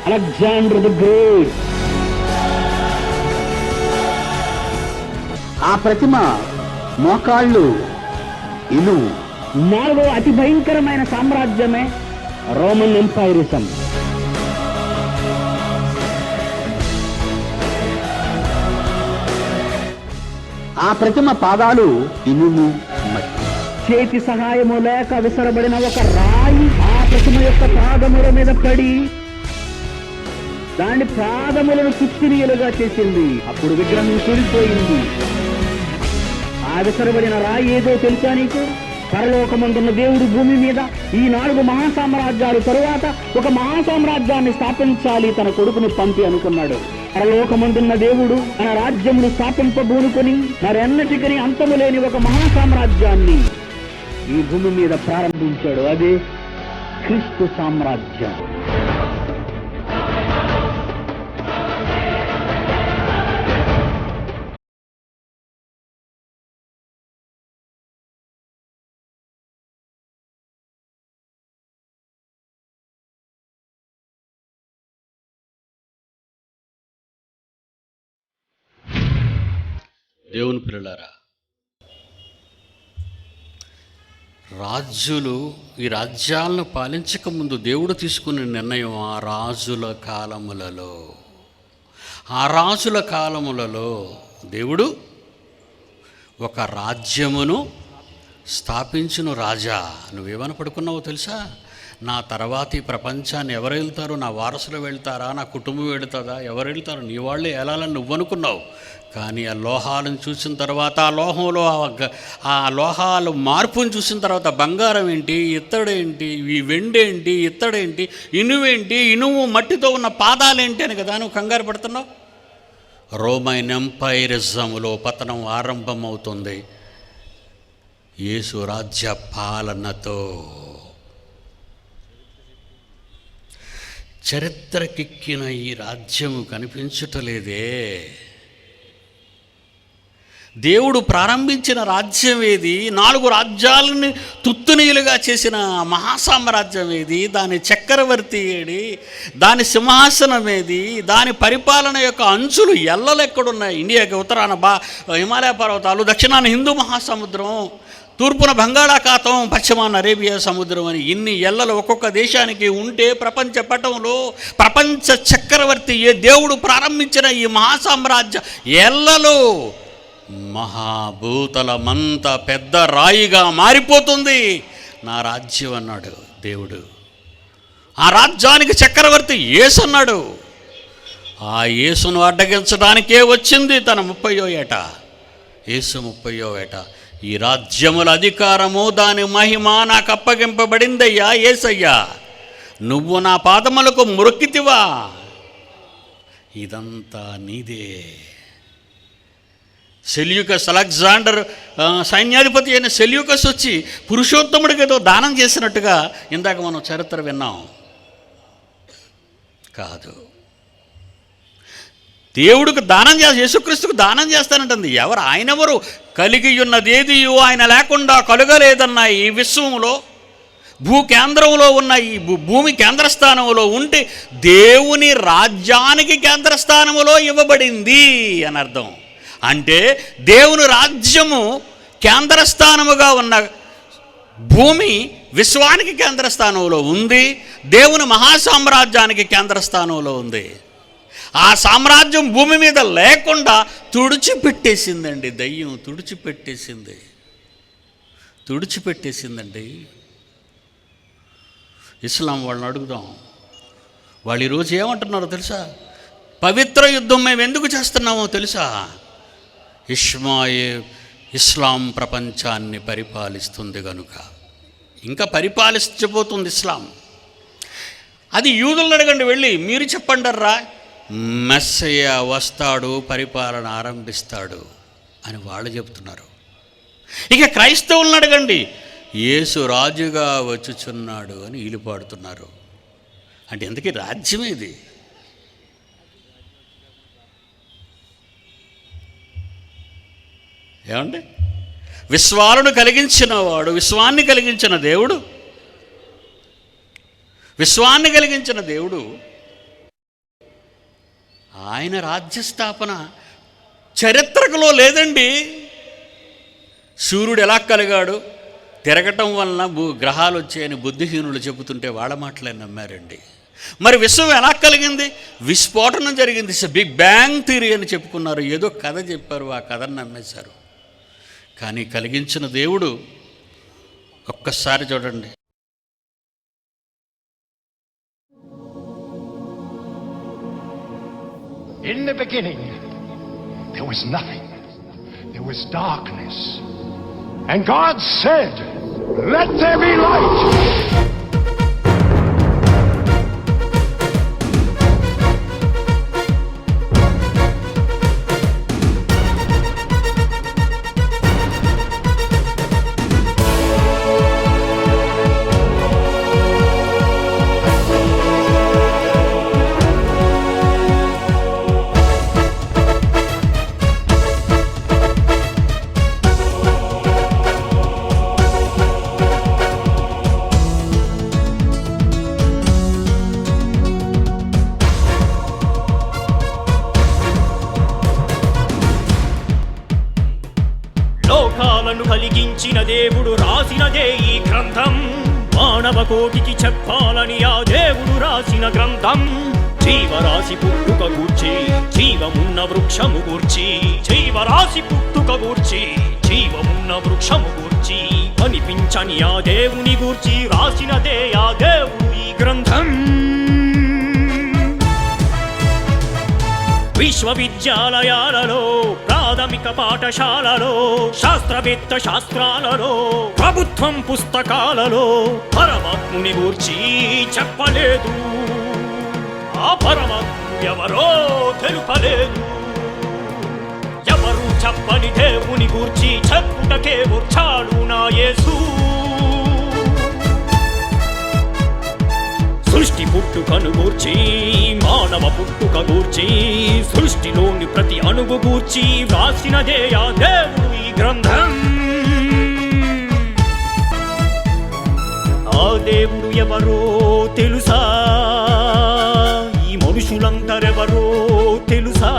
అలెగ్జాండర్ ది గ్రేట్. ఆ ప్రతిమ మోకాళ్ళు ఇనుము. 4వ అతి భయంకరమైన సామ్రాజ్యమే రోమన్ ఎంపైరిజం. ఆ ప్రతిమ పాదాలు ఇనుము, మట్టి. చేతి సహాయము లేక విసరబడిన ఒక రాయి ఆ ప్రతిమ యొక్క పాదముల మీద పడి దాని పాదములను తుత్తిరియలుగా చేసింది. అప్పుడు విగ్రహం కూలిపోయింది. ఆ విసరబడిన రాయి ఏదో తెలుసా నీకు? పరలోకమందున్న దేవుడు భూమి మీద ఈ 4 మహాసామ్రాజ్యాలు తరువాత ఒక మహాసామ్రాజ్యాన్ని స్థాపించాలి తన కొడుకును పంపి అనుకున్నాడు. పరలోకమందున్న దేవుడు తన రాజ్యమును స్థాపింపబూనుకొని మరెన్నటికని అంతము లేని ఒక మహాసామ్రాజ్యాన్ని ఈ భూమి మీద ప్రారంభించాడు. అదే క్రీస్తు సామ్రాజ్యం. దేవుని పిల్లలారా, రాజులు ఈ రాజ్యాలను పాలించక ముందు దేవుడు తీసుకునే నిర్ణయం ఆ రాజుల కాలములలో దేవుడు ఒక రాజ్యమును స్థాపించును. రాజా, నువ్వేమని పడుకున్నావో తెలుసా? నా తర్వాత ఈ ప్రపంచాన్ని ఎవరు వెళ్తారు? నా వారసులు వెళ్తారా? నా కుటుంబం వెళ్తుందా? ఎవరు వెళ్తారు? నీ వాళ్ళే వెళ్ళాలని నువ్వు అనుకున్నావు. కానీ ఆ లోహాలను చూసిన తర్వాత, ఆ లోహంలో ఆ లోహాలు మార్పుని చూసిన తర్వాత బంగారం ఏంటి, ఇత్తడేంటి, ఈ వెండేంటి, ఇత్తడేంటి, ఇనువేంటి, ఇనుము మట్టితో ఉన్న పాదాలేంటి అని కదా నువ్వు కంగారు పడుతున్నావు. రోమన్ ఎంపైరిజంలో పతనం ఆరంభమవుతుంది యేసు రాజ్య పాలనతో. చరిత్రకెక్కిన ఈ రాజ్యము కనిపించుటలేదే. దేవుడు ప్రారంభించిన రాజ్యం ఏది? 4 రాజ్యాలని తుత్తునీయులుగా చేసిన మహాసామ్రాజ్యం ఏది? దాని చక్రవర్తి ఏది? దాని సింహాసనం ఏది? దాని పరిపాలన యొక్క అంచులు ఎల్లలు ఎక్కడున్నాయి? ఇండియాకి ఉత్తరాన హిమాలయ పర్వతాలు, దక్షిణాన హిందూ మహాసముద్రం, తూర్పున బంగాళాఖాతం, పశ్చిమాన అరేబియా సముద్రం అని ఇన్ని ఎల్లలు ఒక్కొక్క దేశానికి ఉంటే ప్రపంచ పటంలో ప్రపంచ చక్రవర్తి దేవుడు ప్రారంభించిన ఈ మహాసామ్రాజ్య ఎల్లలు మహాభూతలమంత పెద్ద రాయిగా మారిపోతుంది నా రాజ్యం అన్నాడు దేవుడు. ఆ రాజ్యానికి చక్రవర్తి యేసు అన్నాడు. ఆ యేసును అడ్డగించడానికే వచ్చింది తన 30వ ఏట. యేసు 30వ ఏట. ఈ రాజ్యముల అధికారము దాని మహిమ నాకు అప్పగింపబడిందయ్యా యేసయ్యా, నువ్వు నా పాదములకు మొక్కితివా, ఇదంతా నీదే. సెల్యూకస్, అలెగ్జాండర్ సైన్యాధిపతి అయిన సెల్యూకస్ వచ్చి పురుషోత్తముడికి ఏదో దానం చేసినట్టుగా ఇందాక మనం చరిత్ర విన్నాం. కాదు, దేవుడికి దానం చేసి యేసుక్రీస్తుకు దానం చేస్తానంటుంది. ఎవరు? ఆయనెవరు? కలిగి ఉన్నదేది ఆయన లేకుండా కలుగలేదన్న ఈ విశ్వంలో, భూకేంద్రంలో ఉన్న ఈ భూమి కేంద్రస్థానంలో ఉంటే దేవుని రాజ్యానికి కేంద్రస్థానంలో ఇవ్వబడింది అని అర్థం. అంటే దేవుని రాజ్యము కేంద్రస్థానముగా ఉన్న భూమి విశ్వానికి కేంద్రస్థానంలో ఉంది, దేవుని మహాసామ్రాజ్యానికి కేంద్రస్థానంలో ఉంది. ఆ సామ్రాజ్యం భూమి మీద లేకుండా తుడిచిపెట్టేసిందండి దయ్యం, తుడిచిపెట్టేసిందండి. ఇస్లాం వాళ్ళని అడుగుదాం, వాళ్ళు ఈరోజు ఏమంటున్నారో తెలుసా? పవిత్ర యుద్ధం మేము ఎందుకు చేస్తున్నామో తెలుసా? ఇస్లాం ప్రపంచాన్ని పరిపాలిస్తుంది కనుక. ఇంకా పరిపాలించబోతుంది ఇస్లాం. అది యూదులను అడగండి వెళ్ళి, మీరు చెప్పండర్రా మెస్సయ్య వస్తాడు, పరిపాలన ఆరంభిస్తాడు అని వాళ్ళు చెప్తున్నారు. ఇక క్రైస్తవులను అడగండి, యేసు రాజుగా వచ్చుచున్నాడు అని వీళ్ళు పాడుతున్నారు. అంటే ఎందుకు రాజ్యం ఇది? ఏమండి? విశ్వాలను కలిగించిన వాడు, విశ్వాన్ని కలిగించిన దేవుడు ఆయన రాజ్యస్థాపన చరిత్రలో లేదండి. సూర్యుడు ఎలా కలిగాడు? తిరగటం వలన గ్రహాలు వచ్చాయని బుద్ధిహీనులు చెబుతుంటే వాళ్ళ మాటలే నమ్మారండి. మరి విశ్వం ఎలా కలిగింది? విస్ఫోటనం జరిగింది, బిగ్ బ్యాంగ్ థియరీ అని చెప్పుకున్నారు. ఏదో కథ చెప్పారు, ఆ కథను నమ్మేశారు. కానీ కలిగించిన దేవుడు ఒక్కసారి చూడండి. In the beginning, there was nothing. There was darkness. And God said, "Let there be light." లోకాలను కలిగించిన దేవుడు రాసినదే ఈ గ్రంథం. మానవ కోటికి చెప్పాలని ఆ దేవుడు రాసిన గ్రంథం. జీవరాశి పుట్టుక గూర్చి, జీవమున్న వృక్షము గూర్చి, జీవరాశి పుట్టుక గూర్చి, జీవమున్న వృక్షము గూర్చి కనిపించని ఆ దేవుని గూర్చి రాసినదే ఆ దేవుడు ఈ గ్రంథం. విశ్వవిద్యాలయాలలో, ప్రాథమిక పాఠశాలలో, శాస్త్రవేత్త శాస్త్రాలలో, ప్రభుత్వం పుస్తకాలలో పరమాత్ముని గూర్చి చెప్పలేదు. ఆ పరమాత్ముడు ఎవరో తెలుపలేదు. ఎవరు చెప్పని దేవుని గూర్చి చెప్పుటకే వచ్చాడు నా యేసు. సృష్టి పుట్టుకను గూర్చి, మానవ పుట్టుక గూర్చి, సృష్టిలోని ప్రతి అణువు గూర్చి వ్రాసినదే ఆ దేవుడు ఈ గ్రంథం. ఆ దేవుడు ఎవరో తెలుసా? ఈ మనుషులందరెవరో తెలుసా?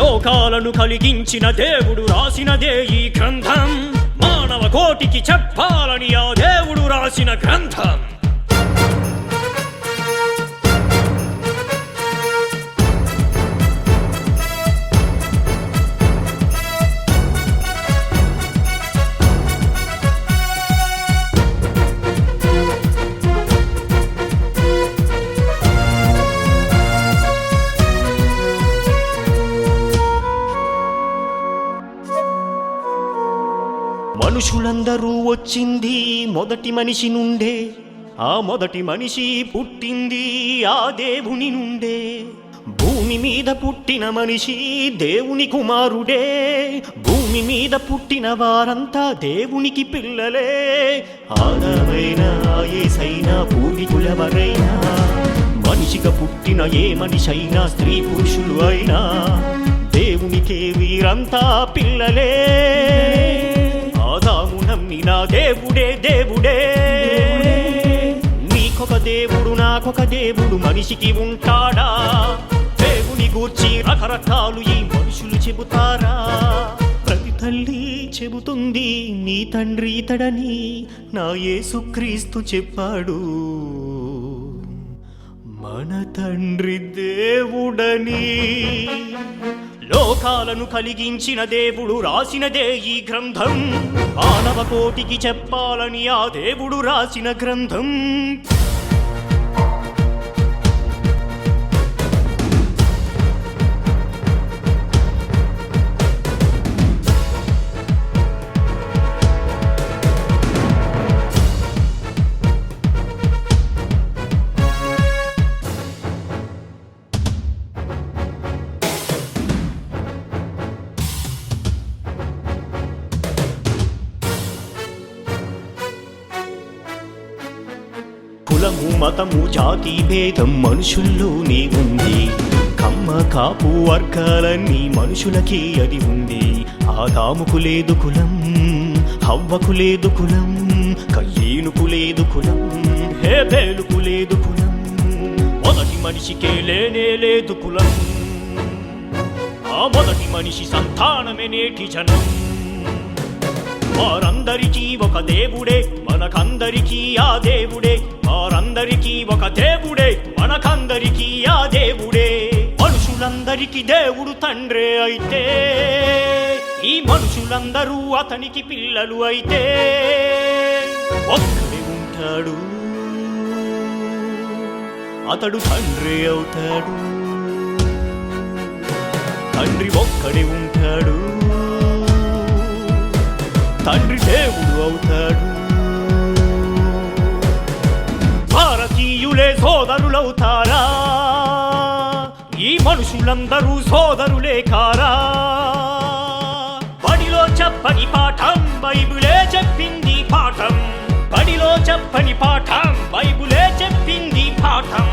లోకాలను కలిగించిన దేవుడు రాసినదే ఈ గ్రంథం. మానవ కోటికి చెప్పాలని ఆ దేవుడు రాసిన గ్రంథం. మనుషులందరూ వచ్చింది మొదటి మనిషి నుండే, ఆ మొదటి మనిషి పుట్టింది ఆ దేవుని నుండే. భూమి మీద పుట్టిన మనిషి దేవుని కుమారుడే, భూమి మీద పుట్టిన వారంతా దేవునికి పిల్లలే. ఆదామైనా యేసైనా పూర్వీకులెవరైనా, మనిషిగా పుట్టిన ఏ మనిషైనా స్త్రీ పురుషులు అయినా దేవునికే వీరంతా పిల్లలే. ఆదాము నమ్మిన దేవుడే దేవుడే, నీకొక దేవుడు నాకొక దేవుడు మనిషికి ఉంటాడా? దేవుని గూర్చి రకరకాలు ఈ మనుషులు చెబుతారా? ప్రతి తల్లి చెబుతుంది నీ తండ్రి ఇతడని, నా యేసుక్రీస్తు చెప్పాడు మన తండ్రి దేవుడని. లోకాలను కలిగించిన దేవుడు రాసినదే ఈ గ్రంథం, మానవ కోటికి చెప్పాలని ఆ దేవుడు రాసిన గ్రంథం. కులము మతము జాతి భేదం మనుషుల్లోనే ఉంది, కమ్మ కాపు వర్గాలన్నీ మనుషులకే అది ఉంది. ఆదాముకు లేదు కులం, హవ్వకు లేదు కులం, కయ్యేనుకు లేదు కులం, హేబేలుకు లేదు కులం, మొదటి మనిషికే లేనే లేదు కులం. ఆ మొదటి మనిషి సంతానమే నేటి జనం. వారందరికీ ఒక దేవుడే, మనకందరికీ ఆ దేవుడే. వారందరికీ ఒక దేవుడే, మనకందరికీ ఆ దేవుడే. మనుషులందరికీ దేవుడు తండ్రే అయితే, ఈ మనుషులందరూ అతనికి పిల్లలు అయితే. ఒక్కడే ఉంటాడు, అతడు తండ్రి అవుతాడు. తండ్రి ఒక్కడే ఉంటాడు, తండ్రి దేవుడు అవుతాడు. భారతీయులే సోదరులవుతారా? ఈ మనుషులందరూ సోదరులే కారా? బడిలో చెప్పని పాఠం బైబిలే చెప్పింది పాఠం, బడిలో చెప్పని పాఠం బైబిలే చెప్పింది పాఠం.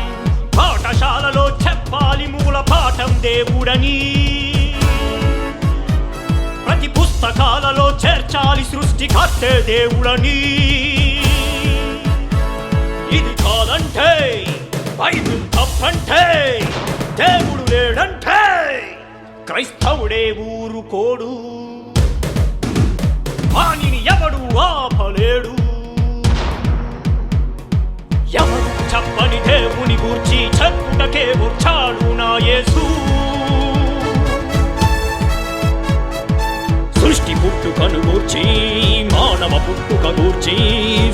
పాఠశాలలో చెప్పాలి మూల పాఠం దేవుడని, ప్రతి పుస్తకాలలో చేర్చాలి సృష్టికర్తే దేవుడని. ఇది కాదంటే, బైబిల్ తప్పంటే, దేవుడు లేడంటే క్రైస్తవుడే ఊరుకోడు, వానిని ఎవడు ఆపలేడు. ఎవరు చెప్పని దేవుని గూర్చి చెప్పుటకే వచ్చాడు నా యేసు. సృష్టి పుట్టుకను గూర్చి, మానవ పుట్టుక గూర్చి,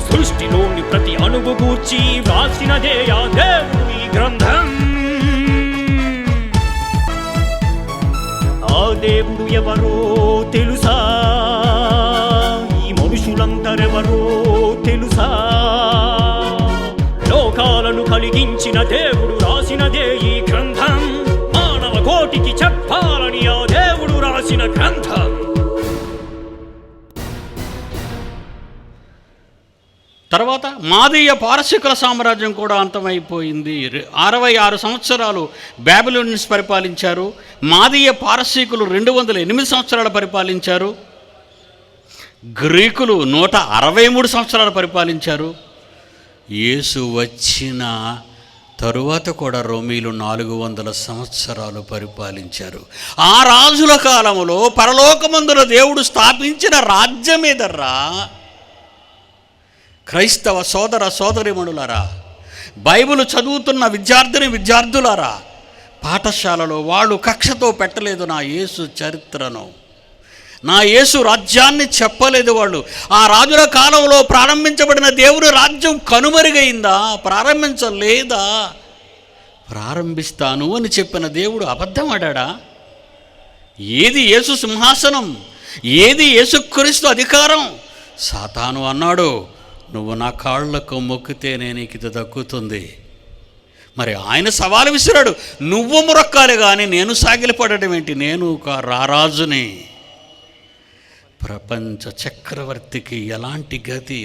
సృష్టిలోని ప్రతి అణువు గూర్చి రాసినదే ఆ దేవుని గ్రంథం. ఆ దేవుడు ఎవరో తెలుసా? ఈ మనుషులందరెవరో తెలుసా? లోకాలను కలిగించిన దేవుడు రాసినదే ఈ గ్రంథం, మానవ కోటికి చెప్పాలని ఆ దేవుడు రాసిన గ్రంథం. తర్వాత మాదీయ పారసీకుల సామ్రాజ్యం కూడా అంతమైపోయింది. 66 సంవత్సరాలు బాబిలోనియన్స్ పరిపాలించారు. మాదీయ పారసీకులు 208 సంవత్సరాలు పరిపాలించారు. గ్రీకులు 163 సంవత్సరాలు పరిపాలించారు. యేసు వచ్చిన తరువాత కూడా రోమీలు 400 సంవత్సరాలు పరిపాలించారు. ఆ రాజుల కాలంలో పరలోకమందున దేవుడు స్థాపించిన రాజ్యమేదర్రా. క్రైస్తవ సోదర సోదరిమణులారా, బైబిల్ చదువుతున్న విద్యార్థులారా, పాఠశాలలో వాళ్ళు కక్షతో పెట్టలేదు నా యేసు చరిత్రను, నా యేసు రాజ్యాన్ని చెప్పలేదు వాళ్ళు. ఆ రాజుల కాలంలో ప్రారంభించబడిన దేవుని రాజ్యం కనుమరుగైందా? ప్రారంభించలేదా? ప్రారంభిస్తాను అని చెప్పిన దేవుడు అబద్ధమాడా? ఏది యేసు సింహాసనం? ఏది యేసుక్రీస్తు అధికారం? సాతాను అన్నాడు, నువ్వు నా కాళ్ళకు మొక్కితేనే నీకు ఇది దక్కుతుంది. మరి ఆయన సవాలు విసిరాడు, నువ్వు మొరక్కాలి కానీ నేను సాగిలపడడం ఏంటి? నేను ఒక రారాజుని, ప్రపంచ చక్రవర్తికి ఎలాంటి గతి?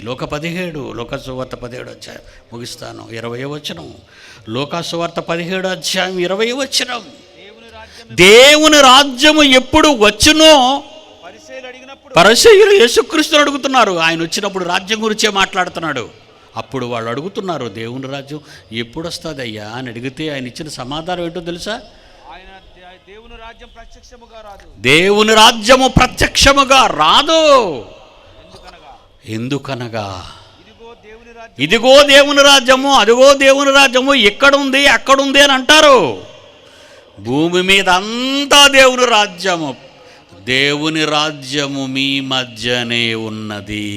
లోకసువార్త 17 అధ్యాయం ముగిస్తాను, 20వ వచనం. లోకసువార్త 17 అధ్యాయం 20వ వచనం. దేవుని రాజ్యము ఎప్పుడు వచ్చునో పరిసయ్యులు యేసుక్రీస్తుని అడుగుతున్నారు. ఆయన వచ్చినప్పుడు రాజ్యం గురించే మాట్లాడుతున్నాడు. అప్పుడు వాళ్ళు అడుగుతున్నారు, దేవుని రాజ్యం ఎప్పుడు వస్తుంది అయ్యా అని అడిగితే ఆయన ఇచ్చిన సమాధానం ఏంటో తెలుసా? దేవుని రాజ్యము ప్రత్యక్షముగా రాదు. ఎందుకనగా ఇదిగో దేవుని రాజ్యము, అదిగో దేవుని రాజ్యము, ఇక్కడుంది అక్కడుంది అని అంటారు. భూమి మీద అంతా దేవుని రాజ్యము. దేవుని రాజ్యము మీ మధ్యనే ఉన్నది.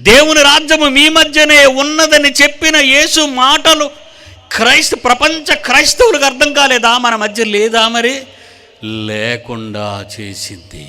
దేవుని రాజ్యము మీ మధ్యనే ఉన్నదని చెప్పిన యేసు మాటలు ప్రపంచ క్రైస్తవులకు అర్థం కాలేదా? మన మధ్య లేదా? మరి లేకుండా చేసింది.